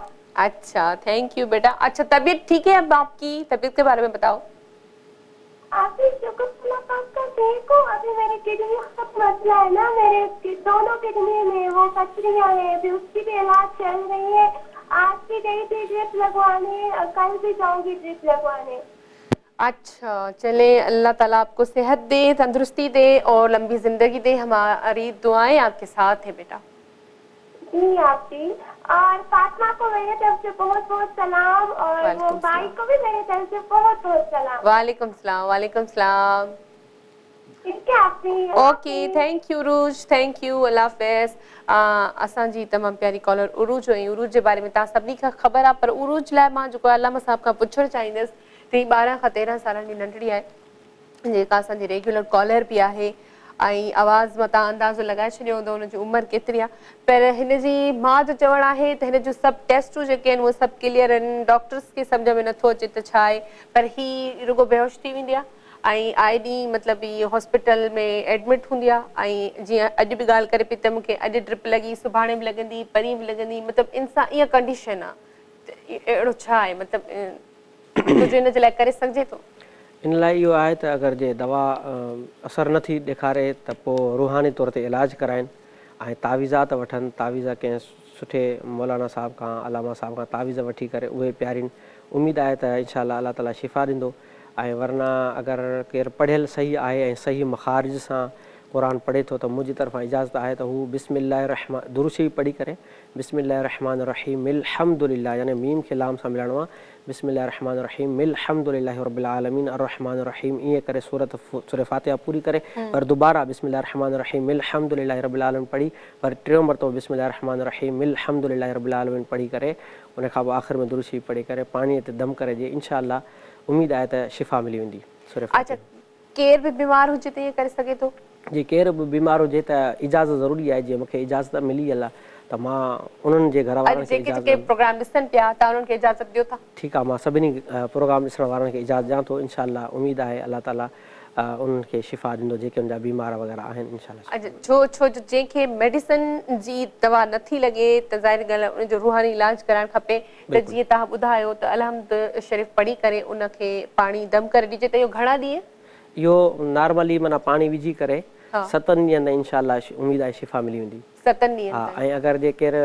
अच्छा, थैंक यू बेटा। अच्छा, तबीयत ठीक है अब आपकी? तबीयत के बारे में बताओ। अभी देखो, अभी मेरे किडनी का मसला है ना, मेरे दोनों किडनी में वो पथरियां हैं, अभी उसकी भी इलाज चल रही है। आज भी गई थी ड्रिप लगवाने और कल भी जाऊंगी ड्रिप लगवाने। अच्छा चले, अल्लाह ताला आपको सेहत दे, तंदुरुस्ती दे और लंबी जिंदगी दे। हमारी दुआएं आपके साथ है बेटा। जी आपकी। और फातिमा को मेरे तरफ से बहुत बहुत सलाम और वो भाई को भी मेरे तरफ से बहुत बहुत सलाम। वालेकुम सलाम। वालेकुम सलाम। Okay, thank you Urooj, thank you, अल्लाह हाफ़िज़। असांजी तमामु प्यारी कॉलर उरूज हुई। उरूज जे बारे में तव्हां सभिनी खां ख़बर आहे, पर उरूज लाइ मां जेको अल्लामा साहब खां पुछणु चाहींदसि। ती 12 खां 13 सालनि जी नंढड़ी आहे जेका असांजी रेगुलर कॉलर बि आहे। ऐं आवाज़ मां तव्हां अंदाज़ो लगाए छॾियो हूंदो हुनजी उमिरि केतिरी आहे, पर हिन जी माउ जो चवणु आहे त हिन जूं सभु टेस्टूं जेके आहिनि उहे सभु क्लियर आहिनि, डॉक्टर्स खे सम्झ में नथो अचे त छा आहे, पर हीअ रुगो बेहोश थी वेंदी आहे ऐं आए ॾींहुं मतिलबु इहो हॉस्पिटल में एडमिट हूंदी आहे। ऐं जीअं अॼु बि ॻाल्हि करे पई त मूंखे अॼु ड्रिप लॻी, सुभाणे बि लॻंदी, परीं बि लॻंदी, मतिलबु इंसान ईअं कंडीशन आहे त अहिड़ो छा आहे, मतिलबु कुझु हिन जे लाइ करे सघिजे थो? इन लाइ इहो आहे त अगरि जे दवा असरु नथी ॾेखारे त पोइ रूहानी तौर ते इलाजु कराइनि ऐं तावीज़ात वठनि, तावीज़ कंहिं सुठे मौलाना साहिब खां, अलामा साहिब खां तावीज़ वठी करे उहे पियारीनि। उमेदु आहे त इनशा अल्लाह ताला शिफ़ा ॾींदो। ऐं वरना अगरि केरु पढ़ियलु सही आहे ऐं सही मखारिज सां क़ुर पढ़े थो त मुंहिंजी तरफ़ां इजाज़त आहे त हू बिस्मिल्लाह रहमान दुरूशी पढ़ी करे बिस्मिल्लाह रहमान रहीम अल्हम्दुलिल्लाह यानी मीम खे लाम सां मिलाइणो आहे, बिस्मिल्लाह रहमान रहीम अल्हम्दुलिल्लाह रब्बिल आलमीन अर्रहमान रहीम, ईअं करे सूरह फातिहा पूरी करे पर दुबारा बिस्मिल्लाह रहमान रहीम अल्हम्दुलिल्लाह रब्बिल आलमीन पढ़ी पर टियों मरतबो बिस्मिल्लाह रहमान रहीम अल्हम्दुलिल्लाह रब्बिल आलमीन पढ़ी करे उन खां पोइ आख़िर में दुरूशी पढ़ी करे पाणीअ ते दम करे ॾिए, इंशा अल्लाह उमेदु आहे त शिफ़ा मिली वेंदी। अच्छा, केरु बि बीमार हुजे त ईअं करे सघे थो? जी, केरु बि बीमार हुजे त इजाज़त ज़रूरी आहे। जीअं मूंखे इजाज़त मिली आहे त मां उन्हनि जे घर वारनि खे जेके प्रोग्राम ॾिसनि पिया त उन्हनि खे इजाज़त ॾियो था? ठीकु आहे, मां सभिनी प्रोग्राम ॾिसण वारनि खे इजाज़त ॾियां थो। इंशा अल्लाह उमेदु आहे अल्लाह ताला उन्हनि खे शिफ़ा ॾींदो जेके उनजा बीमार वग़ैरह आहिनि इंशा अल्लाह। छो जो जंहिंखे मेडिसिन जी दवा नथी लॻे त ज़ाहिर ॻाल्हि आहे उनजो रूहानी इलाजु कराइणु खपे। त जीअं तव्हां ॿुधायो त अलहम्द शरीफ़ पढ़ी करे उनखे पाणी दम करे ॾिजे, त इहो घणा ॾींहं? इहो नॉर्मली माना पाणी विझी करे 7 ॾींहंनि ताईं इंशा अल्लाह उमेदु आहे शिफ़ा मिली वेंदी। 7 ॾींहं? हा, ऐं अगरि जे केरु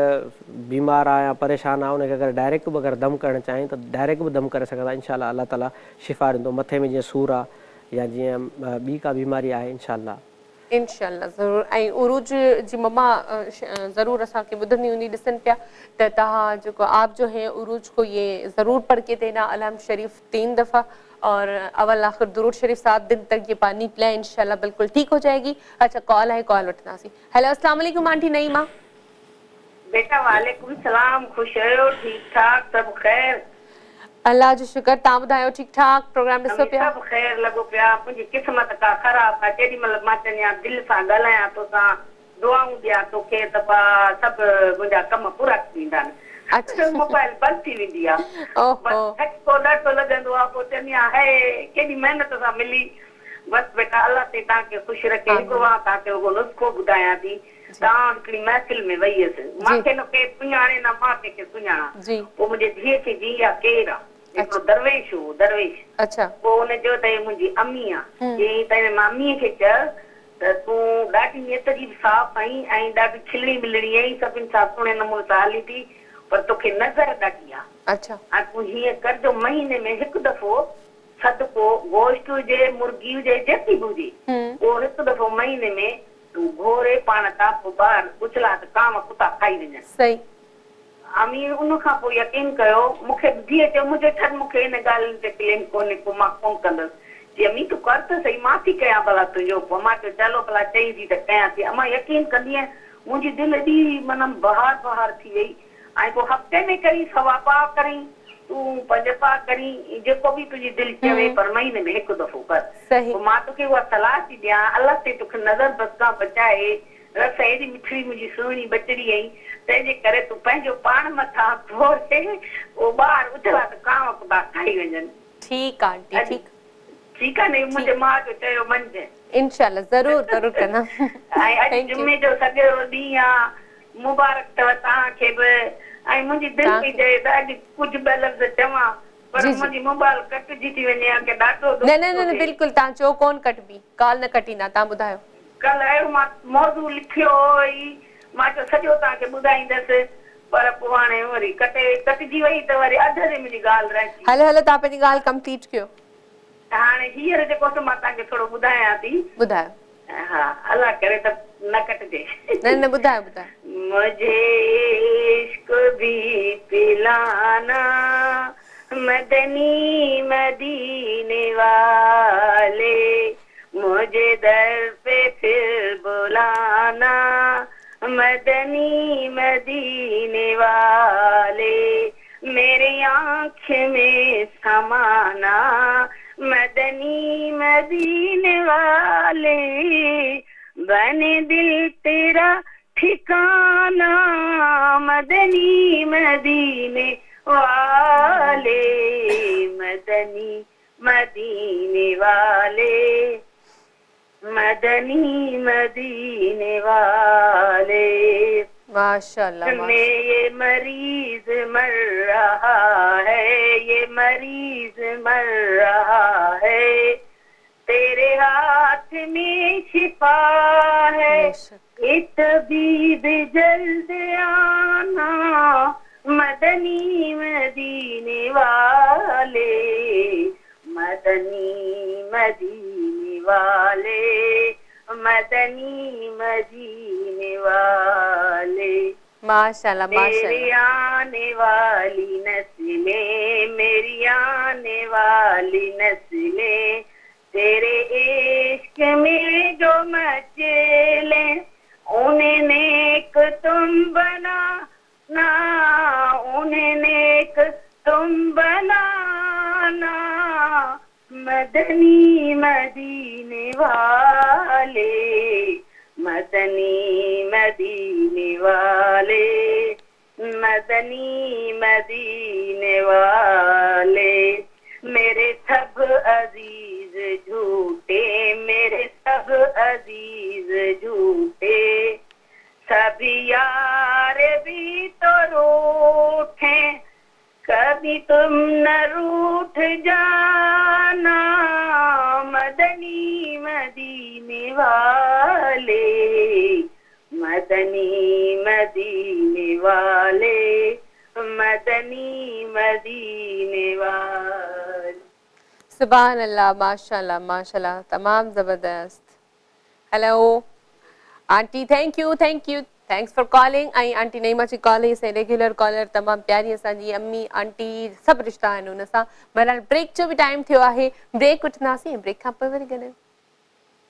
बीमार आहे या परेशान आहे उनखे अगरि डायरेक्ट बि अगरि दम करणु चाहिनि त डायरेक्ट बि दम करे सघंदा इंशा अल्लाह, अल्लाह ताला शिफ़ा ॾींदो। मथे में जीअं सूर आहे या जीअं ॿी का बीमारी आहे इंशा अल्लाह ज़रूरु। ऐं उरूज जी मम्मा ज़रूरु असांखे ॿुधंदी हूंदी, ॾिसनि पिया त तव्हां जेको आप जो है उरूज को ये ज़रूर पढ़ के देना अलहम्द शरीफ 3 दफ़ा और अवल आखिर दुरूद शरीफ 7 दिन तक ये पानी पिलाए, इंशाल्लाह बिल्कुल ठीक हो जाएगी। अच्छा, कॉल है, कॉल वठंदासीं। हेलो, अस्सलाम वालेकुम आंटी नईमा। बेटा वालेकुम सलाम, खुश आहियो? ठीक ठाक, सब खैर? अल्लाह जो शुक्र, तव्हां ॿुधायो? ठीक ठाक, प्रोग्राम ॾिसो पिया? सब खैर लॻो पिया। मुंहिंजी क़िस्मत का ख़राब आहे, जेॾी महिल मां चवंदी आहियां दिलि सां ॻाल्हायां तोसां, दुआऊं ॾियां तोखे त सभु मुंहिंजा कम पूरा थी वेंदा आहिनि। मोबाइल बंदि थी वेंदी आहे, झटको ॾाढो लॻंदो आहे, पोइ चवंदी आहियां हाय केॾी महिनत सां मिली। बसि बेटा अल्लाह ते तव्हांखे ख़ुशि रखे। हिकिड़ो आहे तव्हांखे रुॻो नुस्ख़ो ॿुधायां थी। तव्हां हिकिड़ी महफ़िल में वई हुयसि, मूंखे न केरु सुञाणे न मां कंहिंखे सुञाणा। पोइ मुंहिंजे धीअ खे जी आहे केरु आहे, हिकिड़ो दरवेश हो, दरवेश। पोइ हुन चयो त हे मुंहिंजी अम्मी आहे। चई त हिन मां अम्मीअ खे चयो त तूं ॾाढी नियत जी साफ़ आहीं ऐं ॾाढी खिलड़ी मिलड़ी आहीं, सभिनि सां सुहिणे नमूने सां हली थी, पर तोखे नज़र ॾाढी आहे। ऐं तूं हीअं कर जो महीने में हिकु दफ़ो सदको गोश्त हुजे, मुर्गी हुजे, जेकी बि हुजे, उहो हिकु दफ़ो महीने में तूं घोरे पाण तां पोइ ॿाहिरि उछला त कांव कुता खाई वञनि। सही। अमीर उन खां पोइ यकीन कयो, मूंखे धीअ चयो मुंहिंजे ठन मूंखे हिन ॻाल्हियुनि ते क्लेम कोन्हे, पोइ मां कोन कंदसि। जी अमी तूं कर त सही, मां थी कयां भला तुंहिंजो। पोइ मां चयो चलो भला चई थी त कयां थी। मां यकीन कंदी आहियां, मुंहिंजी दिलि एॾी माना बहार बहार थी वई। ऐं पोइ हफ़्ते में करी 1.25 पा करी, तूं 5 पा करी, जेको बि तुंहिंजी दिलि चवे, पर महीने में हिकु दफ़ो कर। पोइ मां तोखे उहा सलाह थी ॾियां, अलाह ते तोखे नज़र बस खां बचाए। रस एॾी मिठड़ी मुंहिंजी सुहिणी बचड़ी आई, तंहिंजे करे तूं पंहिंजो पाण मथां घोरे उहो ॿाहिरि उछला त कांव कुता खाई वञनि। ठीकु आहे आंटी, ठीकु आहे न? मुंहिंजे माउ जो चयो मञिजे। इंशाल्लाह ज़रूरु ज़रूरु कंदा। ऐं अॼु जुमे जो सॼो ॾींहुं आहे, मुबारक अथव तव्हांखे बि। ऐं मुंहिंजी दिलि पई चए त अॼु कुझु ॿ लफ़्ज़ चवां, पर मुंहिंजी मोबाइल कटिजी थी वञे आहे, ॾाढो दुख। न बिल्कुलु, तव्हां चओ कोन कटबी, कॉल न कटींदा, तव्हां ॿुधायो। कल्ह अहिड़ो मां मौज़ू लिखियो हुई, मां चयो सॼो तव्हांखे ॿुधाईंदसि, पर पोइ हाणे वरी कटिजी वई त वरी अध ते मुंहिंजी ॻाल्हि रहिजी। हलो हलो, तव्हां पंहिंजी ॻाल्हि कंप्लीट कयो। हाणे हींअर जेको मां तव्हांखे थोरो ॿुधायां थी। ॿुधायो। हा, अलाह करे त न कटिजे। न न, ॿुधायो ॿुधायो। मुझे इश्क भी पिलाना मदनी मदीने वाले, मुझे दर पे फिर बुलाना मदनी मदीने वाले, मेरी आँख में समाना मदनी मदीने वाले, बने दिल तेरा ठिकाना मदनी मदीने वाले, मदनी मदीने वाले, मदनी मदीने वाले। माशाल्लाह में ये मरीज मर रहा है, ये मरीज मर रहा है, तेरे हाथ में शिफा है, एक तबीब जल्द आना मदनी मदीने वाले, मदनी मदीने वाले, मदनी मदीने वाले। माशाल्लाह माशाल्लाह। मेरी आने वाली नस्लें, मेरी आने वाली नस्लें, तेरे इश्क में जो मचले, उन्हें नेक तुम बनाना, उन्हें नेक तुम बनाना, मदनी मदीने वाले, मदनी मदीने वाले, मदनी मदीने वाले। मेरे सब अजीज झूठे, मेरे सब अजीज झूठे, सभी यार भी तो रूठे, कभी तुम न रूठ जाना, मदनी मदीने वाले, मदनी मदीने वाले, मदनी मदीने वाले। सुभान अल्लाह, माशाल्लाह माशाल्लाह, तमाम जबरदस्त। Hello aunty, thank U thanks for calling. ऐं आंटी नईमा जी कॉल हुई, असां रेगुलर कॉलर, तमामु प्यारी असांजी अम्मी आंटी सभु रिश्ता आहिनि हुन सां। बहरहाल ब्रेक जो बि टाइम थियो आहे, ब्रेक वठंदासीं ऐं ब्रेक खां पोइ वरी गॾु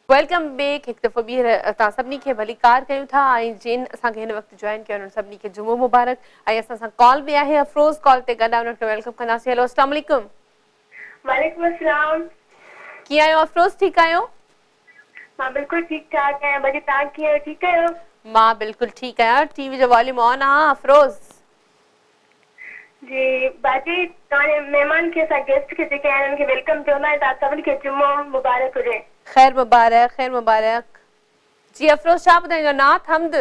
वेलकम बैक। हिकु दफ़ो ॿीहर असां सभिनी खे भली कार कयूं था, ऐं जिन असांखे हिन वक़्तु जॉइन कयो उन्हनि सभिनी खे जुमो मुबारक। ऐं असां सां कॉल बि आहे, अफरोज़ कॉल ते गॾु आहे, उन्हनि खे वेलकम कंदासीं। हेलो अस्सलाम वालेकुम। वालेकुम अस्सलाम। कीअं आहियो अफरोज़, ठीकु आहियो? मां बिल्कुलु ठीकु ठाक आहियां, बाक़ी तव्हां कीअं आहियो, ठीकु आहियो? मां बिल्कुलु ठीकु आहियां। टीवी जो वॉल्यूम ऑन आहे अफरोज़? जी बाजी, तव्हांजे महिमान खे असां गेस्ट खे जेके आहिनि उन्हनि खे वेलकम चवंदा आहियूं। तव्हां सभिनी खे जुमो मुबारक हुजे। खैर मुबारक, खैर मुबारक। जी अफरोज़, छा ॿुधाईंदो? नात हमद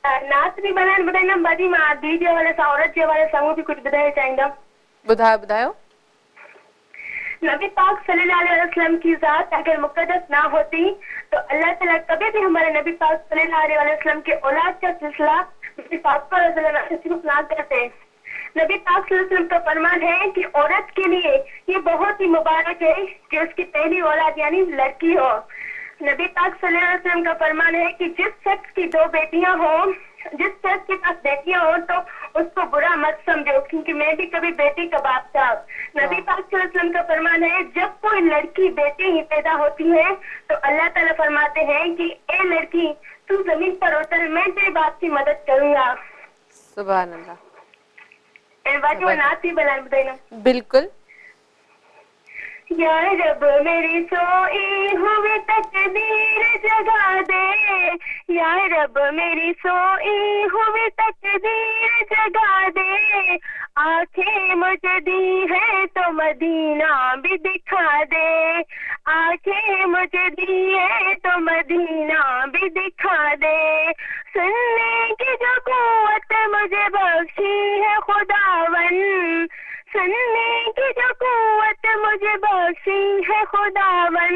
नात बि ॿुधाईंदमि बाजी। मां दी जे हवाले सां, औरत जे हवाले सां बि कुझु ॿुधाइणु चाहींदमि। ॿुधायो ॿुधायो। नबी पाक सल्लल्लाहु अलैहि वसल्लम की जात अगर मुकद्दस ना होती तो अल्लाह ताला कभी भी हमारे नबी पाक सल्लल्लाहु अलैहि वसल्लम के औलाद का सिलसिला नबी पाक पर शुरू ना करते। नबी पाक सल्लल्लाहु अलैहि वसल्लम का फरमान है कि औरत के लिए ये बहुत ही मुबारक है कि उसकी पहली औलाद यानी लड़की हो। नबी पाक सल्लल्लाहु अलैहि वसल्लम का फरमान है कि जिस शख्स की दो बेटियां हो, जिस शख्स के पास बेटियां हो तो उसको बुरा मत समझो, क्योंकि मैं भी कभी बेटी का बाप था। नबी पाक सल्लल्लाहु अलैहि वसल्लम का फरमान है जब कोई लड़की बेटी ही पैदा होती है तो अल्लाह ताला फरमाते हैं कि ए लड़की तू जमीन पर उतर, मैं तेरे बाप की मदद करूंगा। सुभान अल्लाह। बिल्कुल। या रब मेरी सोई हुई तकदीर जगा दे, या रब मेरी सोई हुई तकदीर जगा दे, आंखें मुझे दी है तो मदीना भी दिखा दे, आंखें मुझे दी है तो मदीना भी दिखा दे, सुनने की जो कुव्वत मुझे बख्शी है खुदावन, सुनने की जो कुव्वत मुझे बख्शी है खुदावन,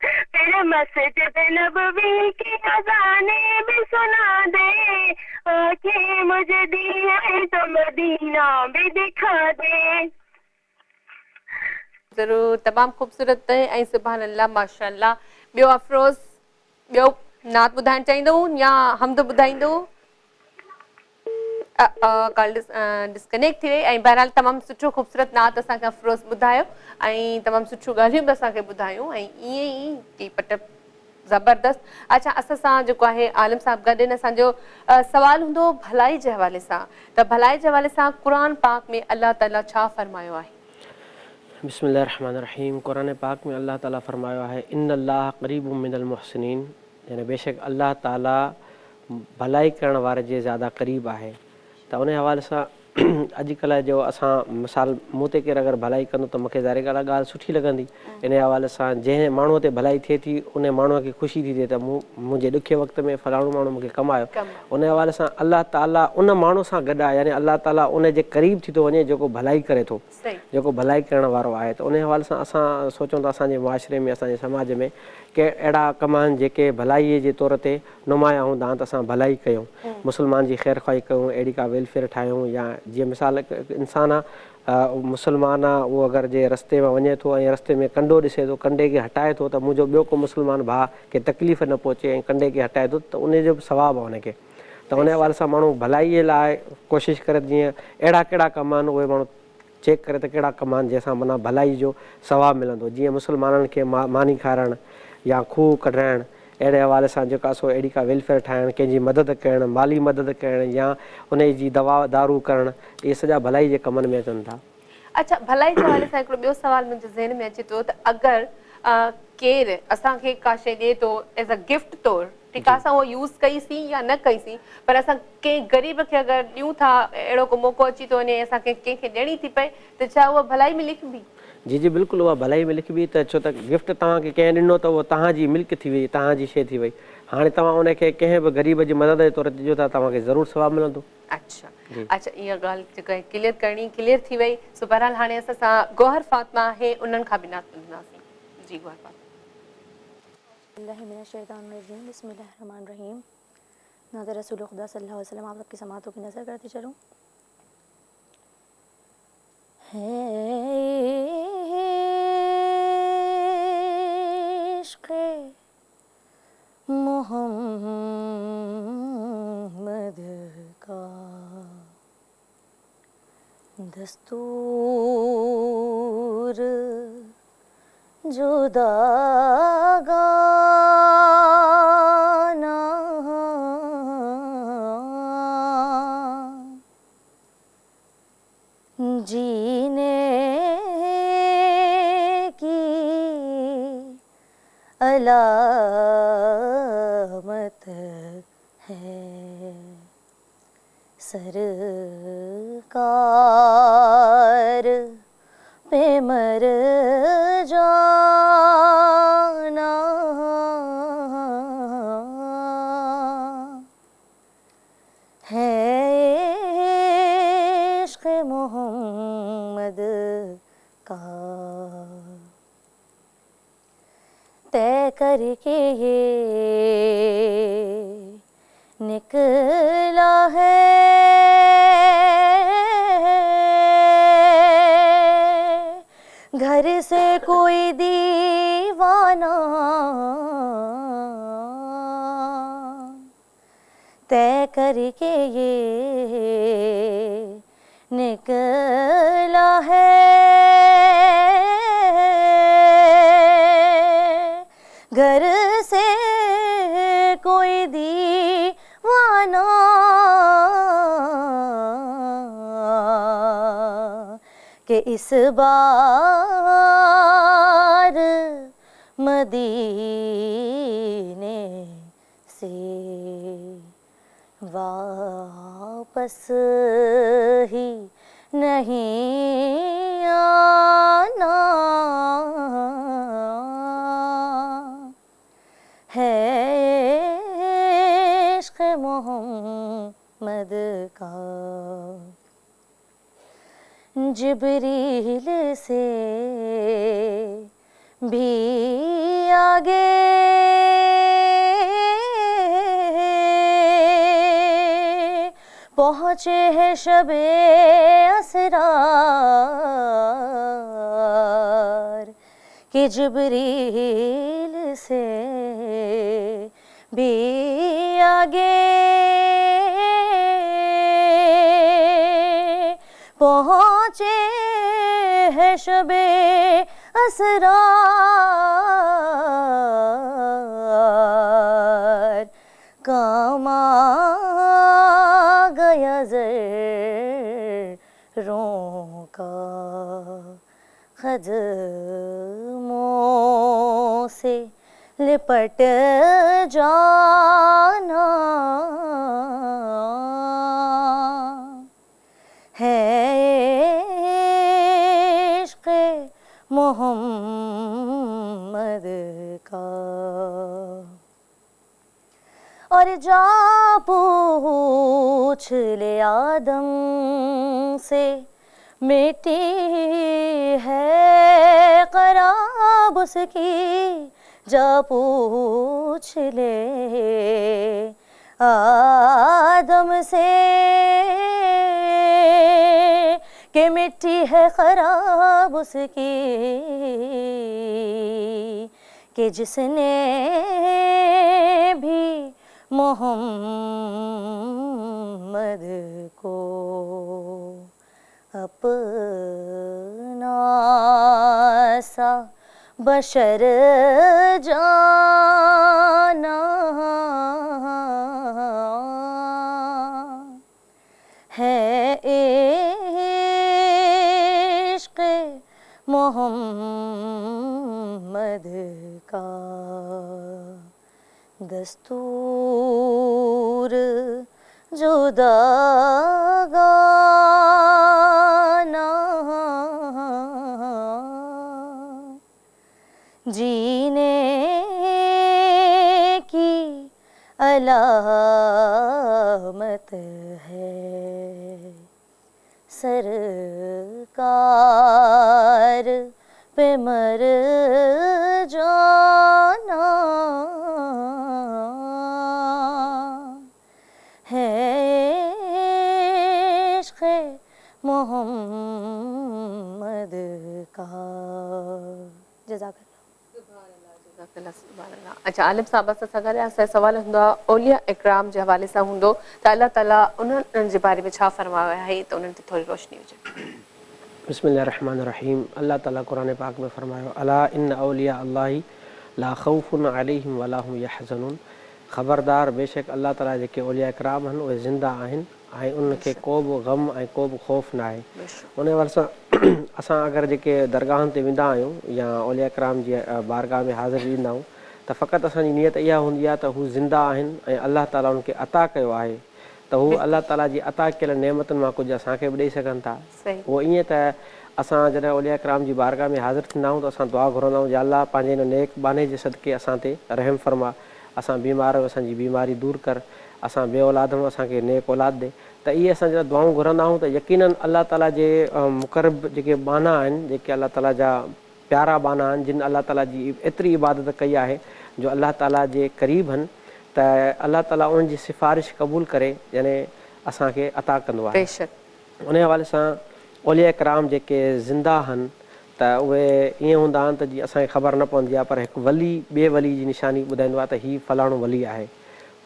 तेरे मस्जिद नबवी की अज़ानें भी सुना दे, आंखें मुझे दी है तो मदीना भी दिखा दे। जरूर, तमाम खूबसूरत है। ऐं सुभान अल्लाह, माशाअल्लाह। ॿियो अफरोज़, ॿियो नात ॿुधाइणु चाहींदो या हमद ॿुधाईंदो? कॉल डिस्कनेक्ट थी वई। ऐं बहरहाल तमामु सुठो ख़ूबसूरत नात असांखे अफरोज़ ॿुधायो ऐं तमामु सुठियूं ॻाल्हियूं बि असांखे ॿुधायूं ऐं ईअं ई की पट ज़बरदस्त। अच्छा, असां सां जेको आहे आलिम साहिबु गॾु आहिनि। असांजो सवालु हूंदो भलाई जे हवाले सां, त भलाई जे हवाले सां क़ुर पाक में अलाह ताला छा फ़रमायो आहे? बिस्मिल्लाहिर्रहमानिर्रहीम। कुरान पाक में अल्लाह ताला फरमायो है इन्नल्लाह क़रीबुम मिनल मुहसिनीन, यानी बेशक अल्लाह ताला भलाई करण वारे जे ज़्यादा क़रीब आहे। त उन हवाले सां अॼुकल्ह जो असां मिसाल मूं ते केरु अगरि भलाई कंदो त मूंखे ज़ाहिर ॻाल्हि सुठी लॻंदी। इन हवाले सां जंहिं माण्हूअ ते भलाई थिए थी उन माण्हूअ खे ख़ुशी थी थिए त मुंहिंजे ॾुखे वक़्त में फलाणो माण्हू मूंखे कमायो। उन हवाले सां अल्लाह ताला उन माण्हू सां गॾु आहे, यानी अल्लाह ताला उन जे क़रीब थी थो वञे जेको भलाई करे थो, जेको भलाई करण वारो आहे। त उन हवाले सां असां सोचूं था असांजे मुआशिरे में, असांजे समाज में के अहिड़ा कम आहिनि जेके भलाईअ जे तौर ते नुमाया हूंदा आहिनि त असां भलाई कयूं, मुस्लमान जी ख़ैर ख़्वाही कयूं, अहिड़ी का वेलफेयर ठाहियूं। या जीअं मिसाल इंसान आहे मुस्लमान आहे, उहो अगरि जे रस्ते में वञे थो ऐं रस्ते में कंडो ॾिसे थो, कंडे खे हटाए थो त मुंहिंजो ॿियो को मुस्लमान भाउ खे तकलीफ़ न पहुचे ऐं कंडे खे हटाए थो त उनजो बि सवाबु आहे उनखे। त उन हवाले सां माण्हू भलाईअ लाइ कोशिशि करे, जीअं अहिड़ा कहिड़ा कम आहिनि उहे माण्हू चेक करे त कहिड़ा कम आहिनि जंहिंसां माना भलाई जो सवाबु मिलंदो। जीअं मुस्लमाननि खे मानी खाराइणु या खूह कढाइणु, अहिड़े हवाले सां जेका सो अहिड़ी का वेलफेयर ठाहिणु, कंहिंजी मदद करणु, माली मदद करणु या उन जी दवा दारू करणु, इहे सॼा भलाई जे कमनि में अचनि था। अच्छा, भलाई जे हवाले सां हिकिड़ो ॿियो सुवाल मुंहिंजे ज़हन में अचे थो त अगरि केरु असांखे का शइ ॾिए थो एज़ अ गिफ्ट तौरु, ठीकु आहे, असां उहो यूज़ कईसीं या न कईसीं, पर असां कंहिं ग़रीब खे अगरि ॾियूं था, अहिड़ो को मौक़ो अची थो वञे असांखे कंहिंखे ॾियणी थी पए, त छा उहा भलाई में लिखबी? जी जी बिल्कुलु, उहा भलाई में लिखबी। त छो त गिफ्ट तव्हांखे कंहिं ॾिनो त उहो तव्हांजी मिल्क थी वई, तव्हांजी शइ थी वई। हाणे तव्हां उनखे कंहिं बि ग़रीब जी मदद जे तौर ते ॾियो था, तव्हांखे ज़रूरु सवाबु मिलंदो। अच्छा अच्छा, इहा ॻाल्हि जेका आहे क्लियर करणी, क्लियर थी वई। सो बहरहाल हाणे असां सां गौहर फातिमा आहे, उन्हनि खां बि नातींदासीं। जी गौहर फातिमा। बिस्मिल्लाहिर्रहमानिर्रहीम। नाज़ रसूल खुदा सल्लल्लाहु अलैहि वसल्लम, आप सबकी समातों की नज़र करती चलूँ। इश्क़ मोहम्मद का दस्तूर जुदागाना जीने की अलामत है, सरकार पे मर जाना है, इश्क़ मोहम्मद का तय करके ये निकला है, घर से कोई दीवाना तय करके ये निकला है, घर से कोई दीवाना कि इस बार मदीने से वापस ही नहीं आना है, इश्क़ मोहम्मद का। जिब्रील से भी आगे पहुँचे हैं शबे असरार कि जिब्रील से भी आगे पहुँचे हैं शबे असरार, काम आ गया ज़र्रों का कदमों से लिपट जाना है इश्क़ मोहम्मद का। और जा पूछ ले आदम से मिट्टी है क़राब उसकी, जा पूछ ले आदम से कि मिट्टी है ख़राब उसकी, कि जिसने भी मोहम्मद को अपना सा बशर जाना है इश्क़ मोहम्मद का। दस्तूर जुदागाना जीने की अलामत है, सरकार पे मर जाना है इश्क़ मोहम्मद का। जज़ाकल्लाह। अच्छा आलिम साहब सां गॾु असांजो सवाल हूंदो आहे औलिया इकराम जे हवाले सां हूंदो त अल्लाह ताला उन्हनि जे बारे में छा फरमायो आहे त उन्हनि ते थोरी रोशनी हुजे। बिस्मिल्लाहिर्रहमानिर्रहीम। अल्लाह ताला कुरान पाक में फरमायो अला इन्न औलिया अल्लाहि ला खौफुन अलैहिम वला हुम यहज़नून। ख़बरदार बेशक अल्लाह ताला जेके औलिया इकराम आहिनि उहे ज़िंदा आहिनि ऐं उनखे को बि ग़म ऐं को बि ख़ौफ़ न आहे। उन वरसां असां अगरि जेके दरगाहनि ते वेंदा आहियूं या औलिया इकराम जी बारगाह में हाज़िरी ॾींदा आहियूं त फ़क़ति असांजी नियत इहा हूंदी आहे त हू ज़िंदा आहिनि ऐं अल्लाह ताला उनखे अता कयो आहे त हू अल्लाह ताला जी अता कयल नेमतुनि मां कुझु असांखे बि ॾेई सघनि था। उहो ईअं त असां जॾहिं औलिया इकराम जी बारगाह में हाज़िर थींदा आहियूं त असां दुआ घुरंदा आहियूं या अल्लाह पंहिंजे हिन नेक बाने जे सदके असां ते रहम फरमा, असां बीमार आहियूं असांजी बीमारी दूरि कर, असां बे औलाद आहियूं असांखे नेक औलाद ॾे। त इहे असां जॾहिं दुआऊं घुरंदा आहियूं त यकीनन अल्लाह ताला जे मुक़रब जेके बाना आहिनि, जेके अल्लाह ताला जा प्यारा बाना आहिनि, जिन अल्लाह ताला जी एतिरी इबादत कई आहे जो अल्लाह ताला जे क़रीब आहिनि, त अल्लाह ताला उन्हनि जी सिफ़ारिश क़बूल करे यानी असांखे अता कंदो आहे। उन हवाले सां औलिया इकराम जेके ज़िंदा आहिनि त उहे ईअं हूंदा आहिनि त जीअं असांखे ख़बर न पवंदी आहे, पर हिकु वली ॿिए वली जी निशानी ॿुधाईंदो आहे त हीउ फलाणो वली आहे।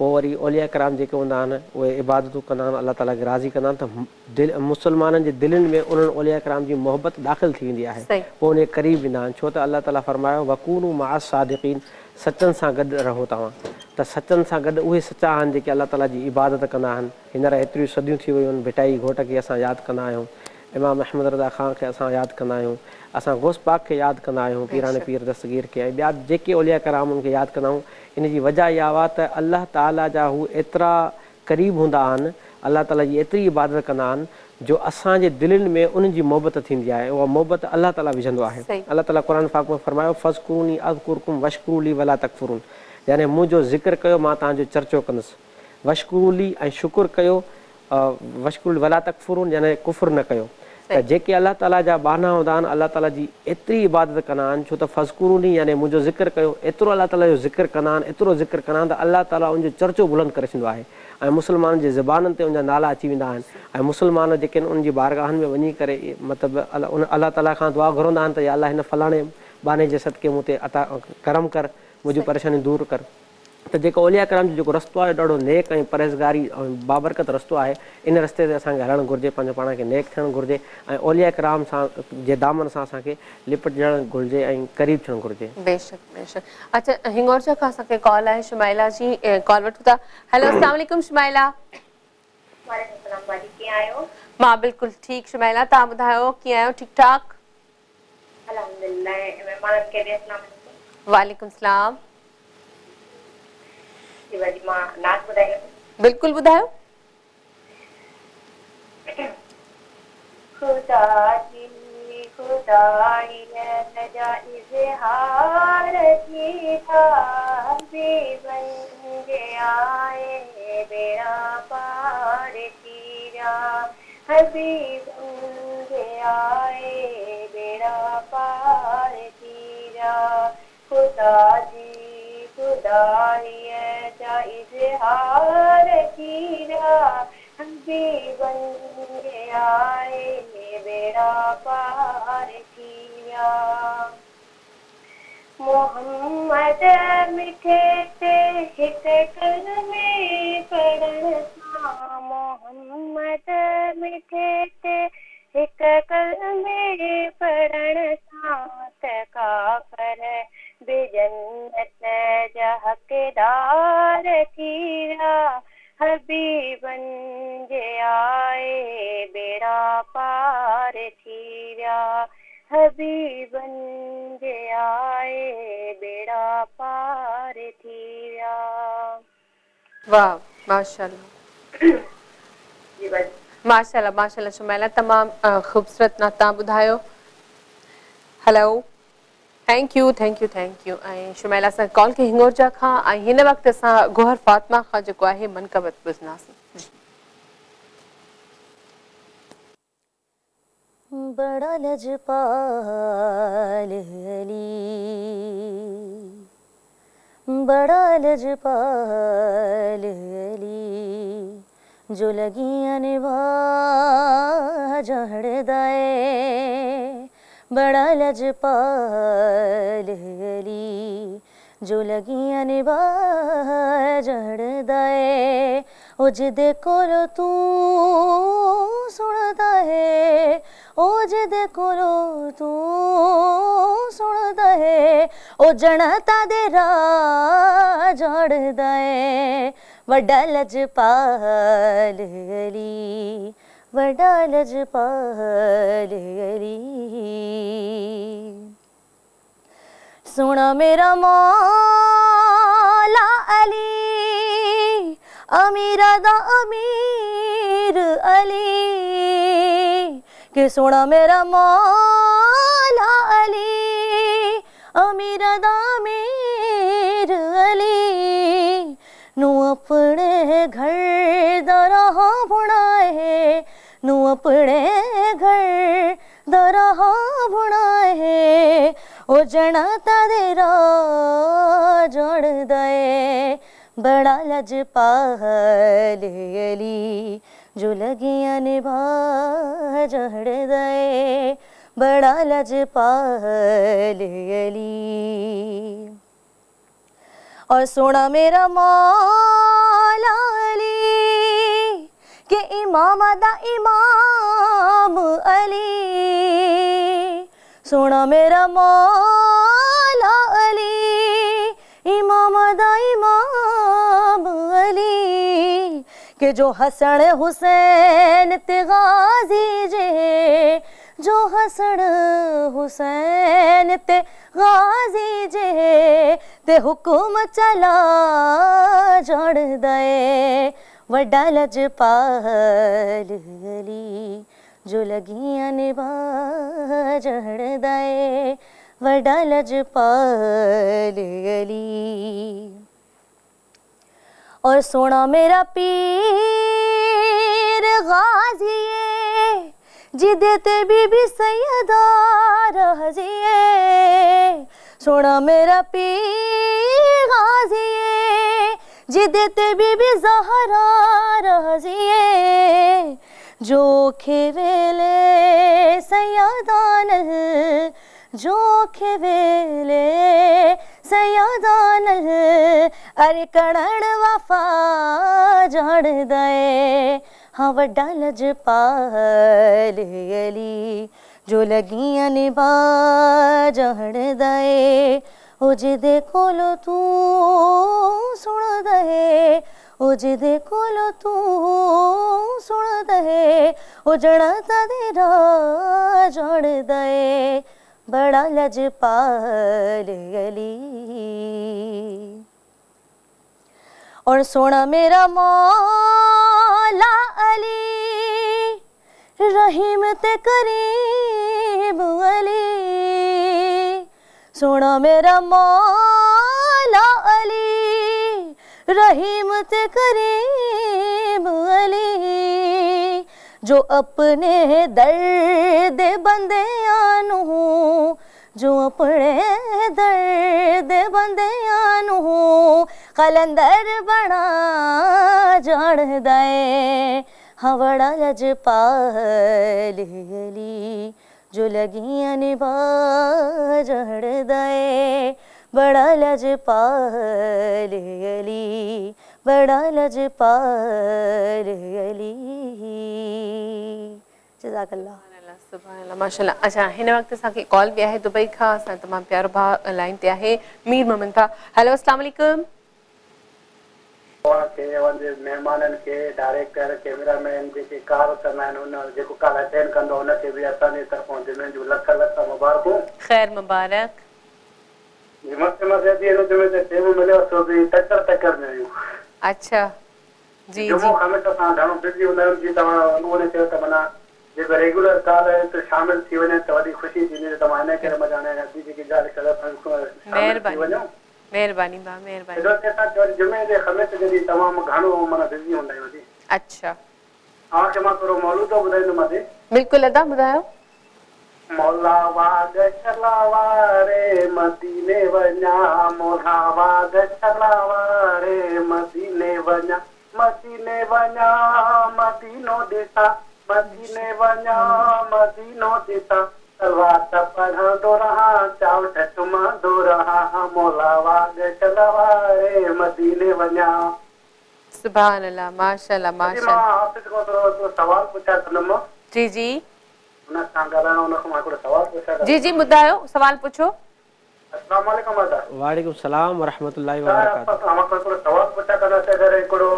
पोइ वरी औलिया इकराम जेके हूंदा आहिनि उहे इबादतूं कंदा आहिनि, अल्लाह ताला खे राज़ी कंदा आहिनि त मुस्लमाननि जे दिलनि में उन्हनि औलिया इकराम जी मोहबत दाख़िल थी वेंदी आहे, पोइ उन क़रीब वेंदा आहिनि। छो त अल्लाह ताला फरमायो वकूनू मअ सादिक़ीन, सचनि सां गॾु रहो तव्हां। त सचनि सां गॾु उहे सचा आहिनि जेके अल्लाह ताला जी इबादत कंदा आहिनि। हींअर एतिरियूं सदियूं थी वियूं आहिनि, भिटाई घोट खे असां यादि कंदा आहियूं, इमाम अहमद रज़ा ख़ान खे असां यादि कंदा आहियूं, असां गौस पाक खे यादि कंदा आहियूं, पीराने पीर दस्तगीर खे, ऐं ॿिया जेके औलिया इकराम उनखे यादि कंदा आहियूं। इन जी वजह इहा हुआ त अल्लाह ताला जा हू एतिरा क़रीब हूंदा आहिनि, अल्लाह ताला जी एतिरी इबादत कंदा आहिनि जो असांजे दिलनि में उन्हनि जी मोहबत थींदी आहे। उहा मोहबत अल्लाह ताला विझंदो आहे। अल्लाह ताला क़ुरान पाक में फरमायो फ़ज़कुरूनी अज़कुरकुम वशकुरूली वला तकफुरून, यानी मुंहिंजो ज़िक्र कयो मां तव्हांजो चर्चो कंदुसि, वशकुरूली ऐं शुकुर कयो, वशकुरूली वला तकफुरून यानी कुफ़ुर न कयो। त जेके अल्लाह ताला जा बाना हूंदा आहिनि अल्लाह ताला जी एतिरी इबादत कंदा आहिनि, छो त फ़ज़कुरूनी यानी मुंहिंजो ज़िक्र कयो, एतिरो अल्लाह ताला जो ज़िक्र कंदा आहिनि, एतिरो ज़िक्र कंदा आहिनि त अल्लाह ताला उनजो चर्चो बुलंद करे छॾींदो आहे ऐं मुस्लमाननि जे ज़बाननि ते उनजा नाला अची वेंदा आहिनि। ऐं मुस्लमान जेके आहिनि उनजी बारगाहनि में वञी करे मतिलबु उन अल्लाह ताला खां दुआ घुरंदा आहिनि त या अल्लाह हिन फलाणे बाने जे सदके मूं ते अता करम कर, मुंहिंजी परेशानी दूरि कर। त जेको औलिया इकराम जो जेको रस्तो आहे ॾाढो नेक ऐं परहेज़गारी ऐं बाबरकत रस्तो आहे। इन रस्ते ते असांखे हलणु घुरिजे, पंहिंजो पाण खे नेक थियणु घुरिजे ऐं औलिया इकराम सां जे दामन सां असांखे लिपटणु घुरिजे ऐं क़रीब थियणु घुरिजे। बेशक बेशक। अच्छा हिंगोरजा खां असांखे कॉल आहे, शुमाइला जी कॉल वठूं था। हेलो अस्सलाम वालेकुम शुमाइला। वालेकुम सलाम भाॼी, कीअं आहियो? मां बिल्कुलु ठीकु शुमाइला, तव्हां ॿुधायो कीअं आहियो? ठीकु ठाक? अल्हम्दुलिल्लाह मेहमान के लिए अस्सलाम वालेकुम। वालेकुम सलाम। जी वजी मां नाच ॿुधायो। बिल्कुल ॿुधायो। खुदा जी खुदाई जा इज़हार की था बन के आए बेड़ा पार किया हबीब बन के आए बेड़ा पार किया खुदा जी खुदाई जा इज़हार किया हबीब बन के आए बेड़ा पार किया मोहम्मद मिठे ते हिक कलमे पढ़ण सां मोहम्मद मिठे ते हिक कलमे पढ़ण सां त काफ़र बेजन्नत जा हक़दार थींदा हबीबन जे आए बेड़ा पार थी विया हबीबन जे आए बेड़ा पार थी विया। वाह माशाल्लाह। जी बस माशाल्लाह माशाल्लाह शुमैला तमामु ख़ूबसूरत नात तव्हां ॿुधायो। Hello thank U thank U thank U. ऐं शुमैला सां कॉल कई हिंगोरजा खां ऐं हिन वक़्तु असां गोहर फातिमा खां जेको आहे मनकबत ॿुधंदासीं। बड़ा लजपाल अली बड़ा लजपाल अली जो लगियां निभा जहड़दाए बड़ा लजपाल अली जो लगियां निभा जहड़दाए ओ जिदे कोलो तू सुनदा है ओ जिदे कोलो तू सुनदा है ओ जनता दे राह जड़दा है वड्डा लजपाल अली वड्डा लजपाल अली। सुना मेरा मौला अली अमीरा दा अमीर अली कि सुना मेरा मौला अली अमीरा दा अमीर अली नू अपने घर दा राह बनाए नू अपने घर दा राह बनाए ओ जनता दे राह जोड़दा है बड़ा लजपाल अली जो लगियां निभा जहड़दा है बड़ा लजपाल अली। और सुना मेरा मौला अली के इमाम दा इमाम अली सुना मेरा मौला अली इमाम दा इमाम अली के जो हसन हुसैन ते गाजी जे जो हसन हुसैन ते गाजी जे ते हुकुम चला जड़दा है वड्डा लजपाल अली जो लगियां निभा जड़दा है वड्डा लजपाल अली। और सोना मेरा पीर गाजिए जिदे ते बीबी सैयदा रहजिए सोना मेरा पीर गाजिए जिदे ते बीबी ज़हरा रहजिए जो खेवेले सैयदान जो खेवेले सैयदान अरे कणण वफा जड़दा है हाँ वड्डा लजपाल अली जो लगियां निभा जड़दा है ओ जिदे कोलो तू सुनदा है ओ जिदे कोलो तू सुनदा है ओ जनता दे राह जोड़दा है बड़ा लजपाल अली। और सोना मेरा मौला अली, रहीम ते करीम अली। सोना मेरा मौला अली, रहीम ते करीम अली। जो अपने दर्द बंदियां नूं, जो अपने दर्द बंदियां नूं कलंदर बना जाणदा है। हाँ बड़ा लजपाल अली, जो लगियां निभा जाणदा है। बड़ा लजपाल अली, बड़ा लजपाल अली। जज़ाकल्लाह। सुभान अल्लाह माशाल्लाह। अच्छा हिन वक्त असांखे कॉल भी है दुबई खां, असां तमामु प्यारो भाउ लाइन ते आहे मीर मोहम्मद था। हेलो अस्सलाम वालेकुम। महिमाननि खे डायरेक्टर कैमरामैन जेके कार कंदा आहिनि उन जेको काल अटेंड कंदो उनखे बि असांजे तरफ़ां जुमे जूं लख लख मुबारकूं। ख़ैर मुबारक। मस्त मज़े थी हिन जुमे ते टेम मिलियो सो बि टकर टकर में आहियूं। अच्छा जी जुमो ख़मीस असां घणो बिज़ी हूंदा आहियूं। जीअं तव्हां उन चयो त माना जेको रेगुलर कॉल आहे त शामिल थी वञे त वॾी ख़ुशी थींदी। तव्हां हिन करे मां ॼाणे ॿी जेकी ॻाल्हि कयो महिरबानी भाउ महिरबानी। जुमे जे ख़मीस जे ॾींहुं तमामु घणो माना बिज़ी हूंदा आहियूं। अच्छा तव्हांखे मां थोरो मौलूदो ॿुधाईंदोमांसि। बिल्कुलु अदा ॿुधायो। मौला वाग चलावारे मदीने वञा, मौला वाग चलावारे मदीने वञा, मदीने वञा मदीनो ॾिसां, मदीने वञा मदीनो ॾिसां। सलवात पढ़ंदो रहां, चावट चुमंदो रहां, मौला वाग चलावारे मदीने वञा। सुभान अल्लाह माशाल्लाह माशाल्लाह। मां हाफ़िज़ को थोरो सवाल पुछा कंदुमि। जी जी उन सां ॻाल्हाइणो, उन खां मां हिकिड़ो सवाल पुछा। जी जी ॿुधायो सवाल पुछो। अस्सलाम वालेकुम दादा। वालेकुम सलाम व रहमतुल्लाहि व बरकातहू। मां हिकिड़ो सवाल पुछा कंदासीं। अगरि हिकिड़ो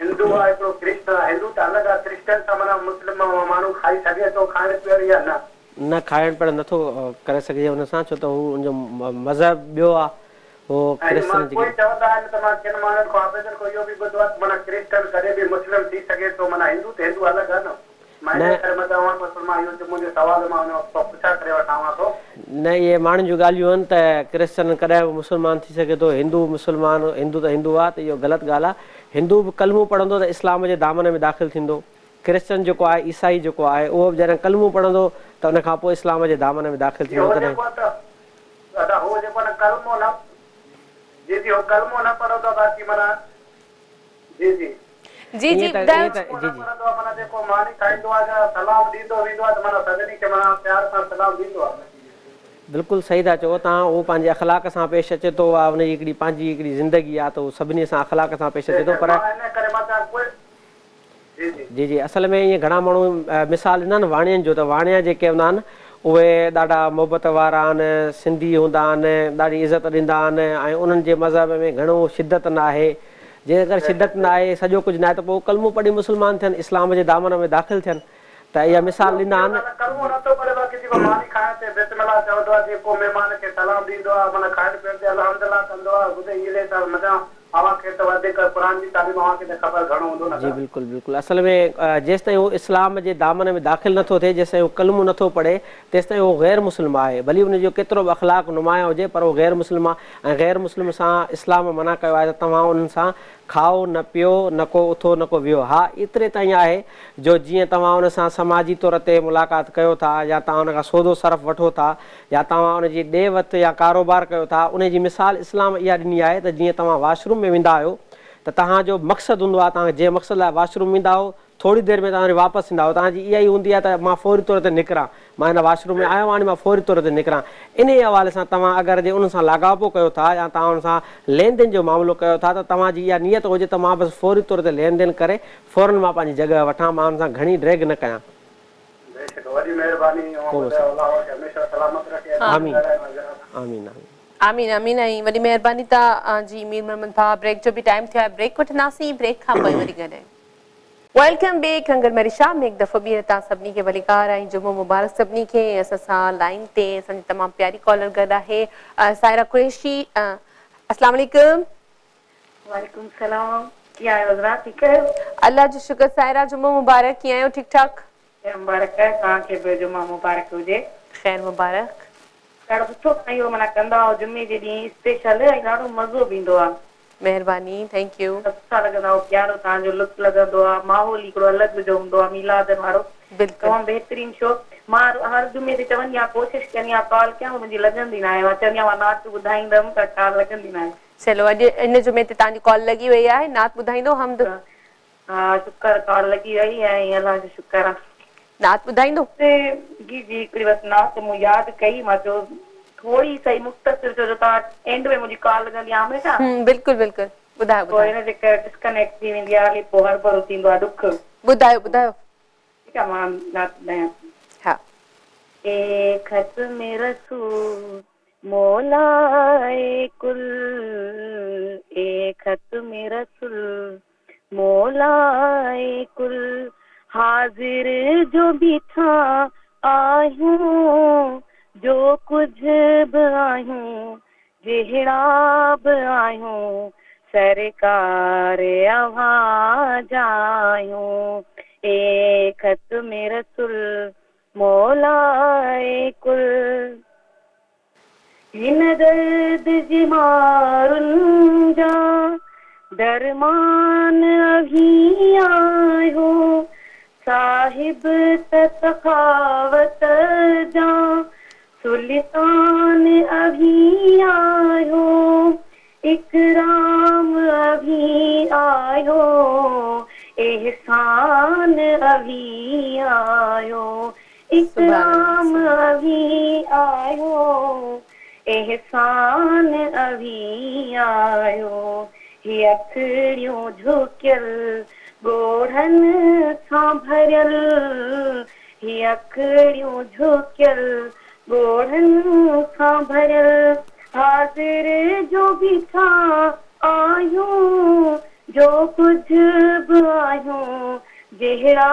हिंदू आहे हिकिड़ो क्रिश्चन आहे, हिंदू त अलॻि आहे, क्रिश्चन सां माना मुस्लिम माण्हू खाई सघे थो खाइण पीअण या न? न खाइण पीअण नथो करे सघिजे हुन सां, छो त हू हुनजो मज़हब ॿियो आहे। कोई चवंदा आहिनि त मां किन माण्हुनि खां आवेदन को इहो बि ॿुधो आहे माना क्रिश्चन कॾहिं बि मुस्लिम थी सघे थो, माना हिंदू त हिंदू अलॻि आहे न। न इहे माण्हुनि जूं ॻाल्हियूं आहिनि त क्रिश्चन कॾहिं बि मुस्लमान थी सघे थो, हिंदू मुस्लमान, हिंदू त हिंदू आहे, त इहो ग़लति ॻाल्हि आहे। हिंदू बि कलमो पढ़ंदो त इस्लाम जे दामन में दाख़िल थींदो। क्रिश्चन जेको आहे ईसाई जेको आहे उहो बि जॾहिं कलमो पढ़ंदो त उन खां पोइ इस्लाम जे दामन में दाख़िल थींदो। जी जी बिल्कुलु सही था चओ तव्हां। उहो पंहिंजे अख़लाक सां पेश अचे थो, उनजी हिकिड़ी पंहिंजी हिकिड़ी ज़िंदगी आहे त उहो सभिनी सां अख़लाक सां पेश अचे थो। पर जी जी असल में ईअं घणा माण्हू मिसाल ॾिना न वाणियनि जो, त वाणिया जेके हूंदा आहिनि उहे ॾाढा मोहबत वारा आहिनि, सिंधी हूंदा आहिनि, ॾाढी इज़त ॾींदा आहिनि ऐं उन्हनि जे मज़हब में घणो शिदत न आहे। जेकर शिदत न आहे, सॼो कुझु न आहे, त पोइ कलमो पढ़ी मुस्लमान थियनि, इस्लाम जे दामन में दाख़िल थियनि। त इहा मिसाल ॾींदा आहिनि। जी बिल्कुलु बिल्कुलु। असल में जेसि ताईं उहो इस्लाम जे दामन में दाख़िल नथो थिए, जेसि ताईं उहो कलमो नथो पढ़े, तेसि ताईं उहो ग़ैर मुस्लिम आहे। भली उनजो केतिरो बि अख़लाक नुमाया हुजे, पर उहो ग़ैर मुस्लिम आहे। ऐं ग़ैर मुस्लिम सां इस्लाम मना कयो आहे त तव्हां उन्हनि सां खाओ न पियो, न को उथो न को वियो। हा एतिरे ताईं आहे जो जीअं तव्हां उन सां समाजी तौर ते मुलाक़ात कयो था, या तव्हां उन खां सौदो सरफ़ वठो था, या तव्हां उनजी ॾे वठि या कारोबार कयो था, उनजी मिसाल इस्लाम इहा ॾिनी आहे त जीअं तव्हां वॉशरूम में वेंदा आहियो त तव्हांजो मक़सदु हूंदो आहे, तव्हां जंहिं मक़सद लाइ वॉशरूम वेंदा आहियो थोरी देरि में तव्हां वरी वापसि ईंदा आहियो, तव्हांजी इहा ई हूंदी आहे त मां फौरी तौर ते निकिरां, मां हिन वॉशरूम में आयो हाणे मां फौरी तौर ते निकिरां। इन ई हवाले सां तव्हां अगरि जे उन सां लाॻापो कयो था या तव्हां उन सां लेन देन जो मामिलो कयो था, त तव्हांजी इहा नियत हुजे त मां बसि फौरी तौर ते लेन देन करे फ़ौरन मां पंहिंजी जॻह वठां, मां हुन सां घणी ड्रैग न कयां। आमीन आमीन। ऐं वॾी महिरबानी था जी मीर मोहम्मद भाउ। ब्रेक जो बि टाइम थियो आहे, ब्रेक वठंदासीं, ब्रेक खां पोइ वरी गॾु वेलकम बैक रंगल मेरी शाम में एक दफ़ो ॿीहर तव्हां सभिनी खे वलीकार ऐं जुमो मुबारक सभिनी खे। असां सां लाइन ते असांजी तमामु प्यारी कॉलर गॾु आहे सायरा कुरैशी। अस्सलाम वालेकुम। वालेकुम सलाम। कीअं आहियो हज़रात? ठीकु आहियो? अल्लाह जो शुक्र। सायरा जुमो मुबारक। कीअं आहियो? ठीकु ठाक? मुबारक आहे तव्हांखे बि जुमा मुबारक हुजे। ख़ैर मुबारक। ॾाढो सुठो इहो माना कंदा आहियो जुमे जे ॾींहुं स्पेशल ऐं ॾाढो मज़ो बि ईंदो आहे। महिरबानी, थैंक यू। सुठा लॻंदा आहियो, प्यारो तव्हांजो लुत्फ लॻंदो आहे, माहौल हिकिड़ो अलॻि जो हूंदो आहे मीलाद वारो। तमामु बहितरीन शो। मां हर जुमे ते चवंदी आहियां कोशिशि कंदी आहियां कॉल कयां, मुंहिंजी लॻंदी न आहे। मां चवंदी आहियां नात ॿुधाईंदमि त कॉल लॻंदी न आहे। चलो अॼु इन जुमे ते तव्हांजी कॉल लॻी वई आहे। नात ॿुधाईंदो हमद? हा शुक्र, कॉल लॻी वई ऐं अलाह जो शुक्र आहे। नात ॿुधाईंदो? जी जी हिकिड़ी बसि नात मूं यादि कई, मां चयो थोरी सही मुख़्तसिर छो जो तव्हां एंड में मुंहिंजी कॉल लॻंदी आहे हमेशा। बिल्कुलु बिल्कुलु, ॿुधायो पोइ हिन जे करे डिस्कनेक्ट थी वेंदी आहे, पोइ हर भरो थींदो आहे ॾुख। ॿुधायो ॿुधायो। ठीकु आहे, मां नात ॿुधायां। हा। ए खत में रसूल मौलाए कुल, ए खत में रसूल मौलाए कुल, हाजिर जो बीठा आयूं, जो कुछ बि आयूं, जहिड़ा बि आयूं, सरकार आवाज़ आयूं। ए खत में रसूल मौलाए कुल, हिन दर्द जी मारुनि जा दरमान अभी आयो, साहिब त सखावत जा सुल्तान अभी आयो, इकराम अभी आयो, एहसान अभी आयो, इकराम अभी आयो, एहसान अभी आयो। ही अखड़ियूं झुकियल ॻोढ़नि सां भरियल, ही अखड़ियूं झुकियल ॻोढ़नि सां भरियल, हाज़िर जो बीठा आयूं, जो कुछ बि आयूं, जहिड़ा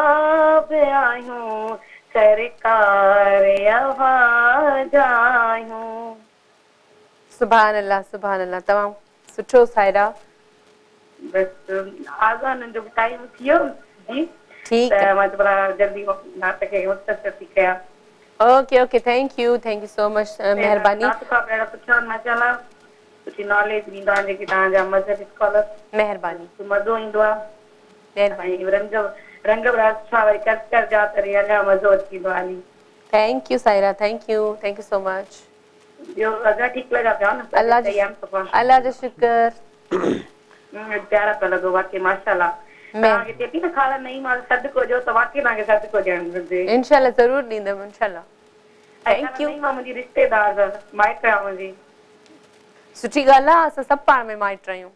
बि आयूं, सरकार आवाज़ आयूं। सुभान अल्लाह सुभान अल्लाह। तमामु सुठो सायरा। बसि आज़ान जो टाइम थी वियो जी। ठीकु आहे, मां थोरा जल्दी नात खे मुख़्तसर थी कयां। Okay okay, thank you so much, महिरबानी। नात खां ॾाढा सुठा माशाअल्लाह सुठी नॉलेज ॾींदा आहिनि जेके तव्हांजा मज़हबी स्कॉलर। महिरबानी, मज़ो ईंदो आहे। महिरबानी। रंग बि सुठा वरी कर जा तरी अञा मज़ो अची वेंदो आहे। Thank U Saira, thank you so much. ॿियो अॻा ठीकु लॻा पिया न? अल्लाह जो शुक्र। प्यारा पिया लॻो वाकई माशाअल्लाह। तव्हांखे चए थी न खाला नहीं माल सदको ॾियो त वाकई तव्हांखे सदको ॾियणु घुरिजे। इंशाल्लाह ज़रूरु ॾींदमि इंशाल्लाह। Thank U. मां मुंहिंजी रिश्तेदार माइट आहे मुंहिंजी। सुठी ॻाल्हि आहे, असां सभु पाण में माइट आहियूं।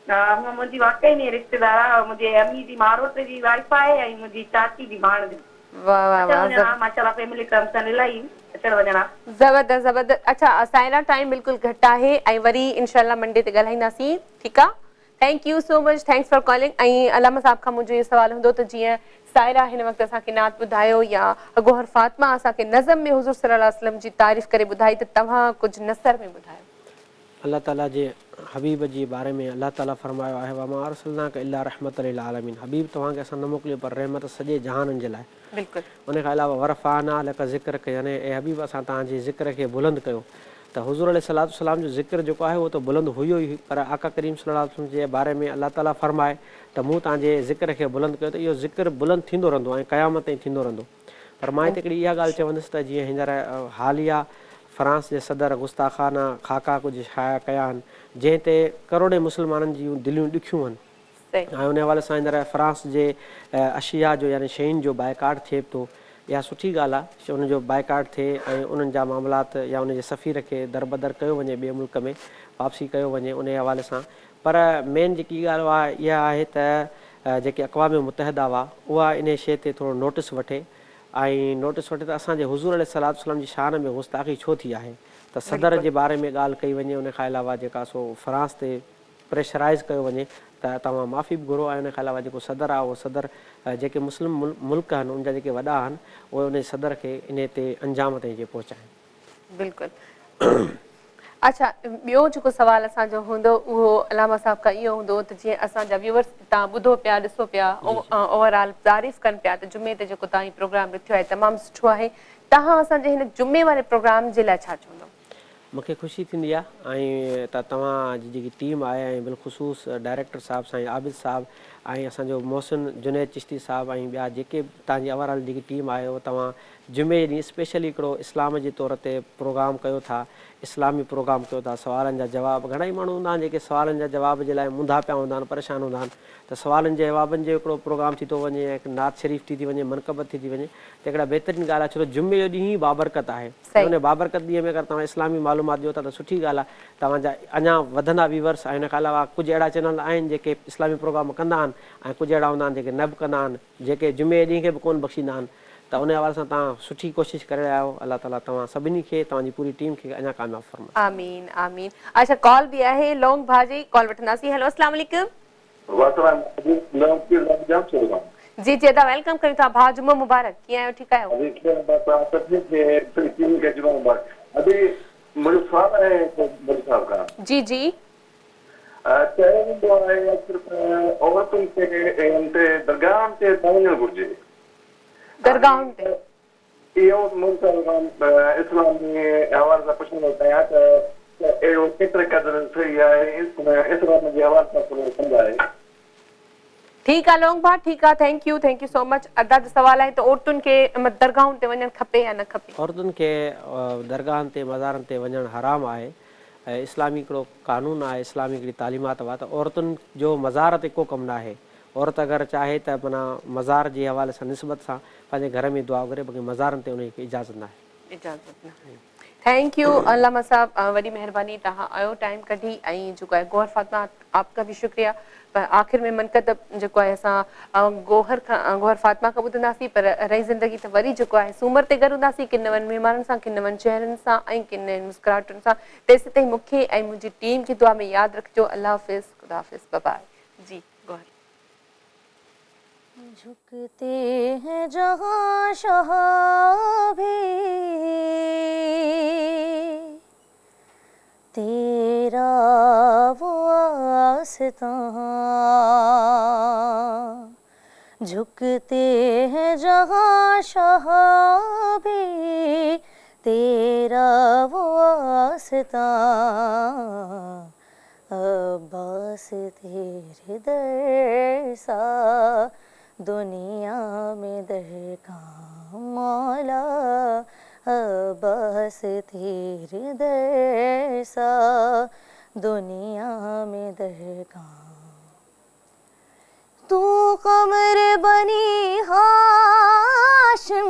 हा मुंहिंजी वाकई में रिश्तेदार आहे, मुंहिंजे अम्मी जी मारोट जी वाइफ आहे ऐं मुंहिंजी चाची जी भाण जी। वाह वाह वाह, माशाअल्लाह फैमिली फंक्शन इलाही अचण वञणा ज़बरदस्त ज़बरदस्त। अच्छा सायरा, टाइम बिल्कुलु घटि आहे ऐं वरी इंशाल्लाह मंडे ते ॻाल्हाईंदासीं, ठीकु आहे? Thank you so much, thanks for calling. ऐं अलामा साहब खां मुंहिंजो इहो सुवालु हूंदो त जीअं सायरा हिन वक़्तु असांखे नात ॿुधायो या अगोहर फातिमा असांखे नज़म में हुज़ूर सल्लल्लाहु अलैहि वसल्लम जी तारीफ़ करे ॿुधाई, त तव्हां कुझु नसर में ॿुधायो। अल्लाह ताला जे हबीब जे बारे में अल्लाह ताला फरमायो आहे, वमा अरसलनाका इल्ला रहमतल लिल आलमीन। हबीब तव्हांखे असां न मोकिलियो पर रहमत सॼे जहाननि जे लाइ। बिल्कुलु। उन खां अलावा वरफ़ाना लक ज़िक्र कयो, यानी ए हबीब असां तव्हांजे ज़िक्र खे बुलंद कयो। त हुज़ूर अलैहिस्सलातु वस्सलाम जो ज़िक्र जेको आहे उहो त बुलंद हुयो ई, पर आका करीम सल्लल्लाहु अलैहि वसल्लम जे बारे में अल्लाह ताला फरमाए त मूं तव्हांजे ज़िक्र खे बुलंद कयो, त इहो ज़िक्र बुलंद थींदो रहंदो ऐं क़यामत ताईं थींदो रहंदो। पर मां हिते हिकिड़ी इहा ॻाल्हि चवंदुसि त जीअं हींअर हालिया फ्रांस जे सदर गुस्ताखाना खाका कुझु शाया कया आहिनि, जंहिं ते करोड़े मुस्लमाननि जूं दिलियूं ॾुखियूं आहिनि। ऐं उन हवाले सां हींअर फ्रांस जे अशिया जो यानी शयुनि जो बाइकाट थिए थो। इहा सुठी ॻाल्हि आहे, उनजो बाइकाट थिए ऐं उन्हनि जा मामलात या उनजे सफ़ीर खे दरबदर कयो वञे, ॿिए मुल्क में वापसी कयो वञे उन हवाले सां। पर मेन जेकी ॻाल्हि आहे इहा आहे त जेके अक़वाम मुतहदा हुआ उहा इन शइ ते थोरो नोटिस वठे ऐं नोटिस वठे त असांजे हुज़ूर अलैहिस्सलातु वस्सलाम जी शान में गुस्ताख़ी छो थी आहे। त सदर जे बारे में ॻाल्हि कई वञे, उन खां अलावा जेका सो फ्रांस ते प्रेशराइज़ कयो वञे, त त तव्हां माफ़ी बि घुरो ऐं उन खां अलावा जेको सदर आहे उहो सदर जेके मुस्लिम मुल्क आहिनि उनजा जेके वॾा आहिनि उहे उन सदर खे इन ते अंजाम ताईं पहुचाइनि। बिल्कुलु। अच्छा, ॿियो जेको सुवाल असांजो हूंदो उहो अलामा साहब खां इहो हूंदो त जीअं असांजा व्यूअर्स तव्हां ॿुधो पिया ॾिसो पिया ओवरऑल तारीफ़ कनि पिया त जुमे ते जेको तव्हां प्रोग्राम ॾिठो आहे तमामु सुठो आहे। तव्हां असांजे हिन जुमे वारे प्रोग्राम जे लाइ छा चवंदो? मूंखे ख़ुशी थींदी आहे ऐं त तव्हांजी जेकी टीम आहे ऐं बिलख़ुसूस डायरेक्टर साहिबु साईं आबिद साहिबु ऐं असांजो मोहसिन जुनैद चिश्ती साहिबु ऐं ॿिया जेके तव्हांजी ओवरऑल जेकी टीम आहे उहो तव्हां जुमे ॾींहुं स्पेशली हिकिड़ो इस्लाम जे तौर ते प्रोग्राम कयो था, इस्लामी प्रोग्राम कयो था। सवालनि जा जवाब घणेई माण्हू हूंदा आहिनि जेके सवालनि जा जवाब जे लाइ मुंधा पिया हूंदा आहिनि, परेशान हूंदा आहिनि, त सवालनि जे जवाबनि जो हिकिड़ो प्रोग्राम थी थो वञे ऐं हिकु नात शरीफ़ थी वञे, मनक़बत थी वञे, त हिकिड़ा बहितरीनु ॻाल्हि आहे। छो त जुमे जो ॾींहुं ई बाबरकत आहे। उन बाबरकत ॾींहं में अगरि तव्हां इस्लामी मालूमात ॾियो था त सुठी ॻाल्हि आहे। तव्हांजा अञा वधंदा व्यूअर्स ऐं हिन खां अलावा कुझु अहिड़ा चैनल आहिनि जेके इस्लामी प्रोग्राम कंदा आहिनि ऐं कुझु अहिड़ा हूंदा आहिनि जेके न बि कंदा आहिनि, जेके जुमे ॾींहं खे बि कोन बख़्शींदा आहिनि। त उन हवाले सां तव्हां सुठी कोशिशि करे रहिया आहियो। अलाह ताला तव्हां सभिनी खे, तव्हांजी पूरी टीम खे अञा कामयाबु फरमाए। आमीन आमीन। अच्छा, कॉल बि आहे लोंग भाजी, कॉल वठंदासीं। हेलो, अस्सलाम वालेकुम। जी जी अदा वेलकम कयूं था। भा जुमो मुबारक। कीअं आहियो? ठीकु आहियो? जी जी दरगाहुनि ते इहो इस्लामी हवाले सां पुछणो चाहियां त अहिड़ो केतिरे क़दुरु सही आहे इस्लाम जे हवाले सां थोरो सम्झाए। ठीकु आहे लोंग भा, ठीकु आहे। Thank you so much. अदा जो सवाल आहे त औरतुनि खे दरगाहुनि ते वञणु खपे या न खपे? औरतुनि खे दरगाहनि ते मज़ारनि ते वञणु हराम आहे। ऐं इस्लामी हिकिड़ो कानून आहे, इस्लामी हिकिड़ी तालीमात आहे त औरतुनि जो मज़ार ते को कमु न आहे। औरत अगरि चाहे त माना मज़ार जे हवाले सां निस्बत सां पंहिंजे घर में दुआ करे, बाक़ी मज़ारनि ते उनखे इजाज़त न आहे। इजाज़त न आहे। थैंक यू अल्लामा साहब, वॾी महिरबानी, तव्हां आयो टाइम कढी। ऐं जेको आहे गौहर फातिमा, आपका बि शुक्रिया। पर आख़िर में मनक़दब जेको आहे असां गौहर फातिमा खां ॿुधंदासीं, पर रही ज़िंदगी त वरी जेको आहे सूमर ते गॾु हूंदासीं, किन वनि महिमाननि सां, किन वनि चहिरनि सां ऐं किन मुस्कुराहटुनि सां। तेसि ताईं मूंखे ऐं मुंहिंजी टीम खे दुआ में यादि रखिजो। अल्लाह हाफ़िज़, ख़ुदा हाफ़िज़, बाय बाय। जी गौहर। झुकते हैं जहाँ शहाँ भी तेरा वो आस्तां, झुकते हैं जहाँ शहाँ भी तेरा वो आस्तां, अब्बास तेरे दर सा दुनिया में दरगाह मौला, अब्बास तेरे दर सा दुनिया में दरगाह। तू कमर बनी हाशिम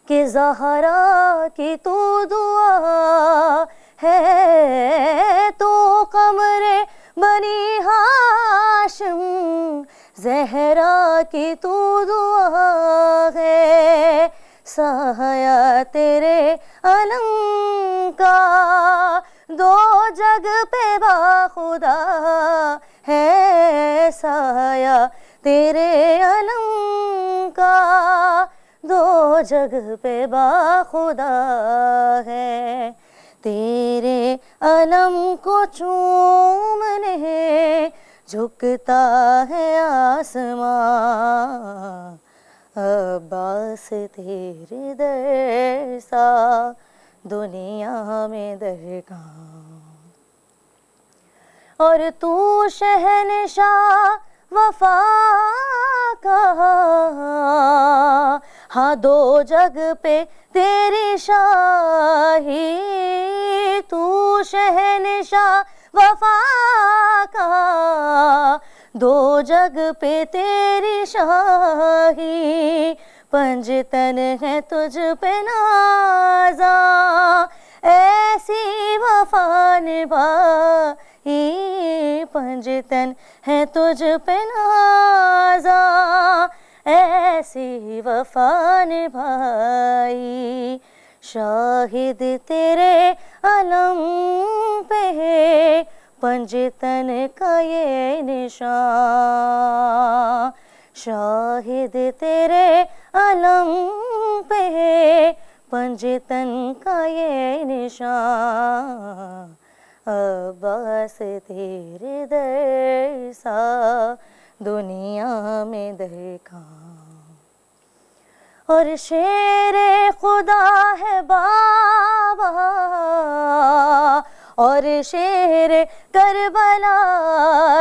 के ज़हरा की तू दुआ है, तो कमर बनी हाशिम ज़हरा की तू दुआ है, साया तेरे अलम का दो जग पे बाखुदा है, साया तेरे अलम का दो जग पे बाखुदा है, तेरे अलम को चूमने झुकता है आसमां, अब्बास तेरे दर सा दुनिया में दरगाह। और तू शहनशाह वफा का, हाँ दो जग पे तेरी शाही, तू शहनशाह वफा का, दो जग पे तेरी शाही, पंजतन है तुझ पे नाज़ा, ऐसी वफा निभाई, पंजतन है तुझ पे नाज़ा, ऐसी वफा निभाई, शाहिद तेरे अलम पे पंजतन का ये निशान, शाहिद तेरे अलम पे है पंजतन का ये निशान, अब्बास तेरे दर सा दुनिया में दरका। और शेरे खुदा है बाबा और शेरे करबला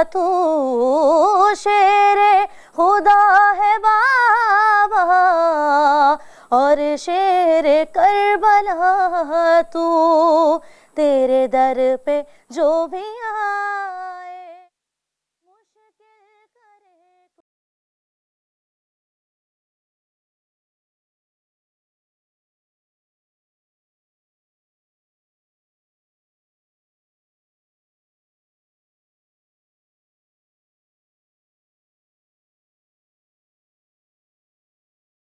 तू, शेरे खुदा है बाबा और शेरे करबला तू, तेरे दर पे जो भी आ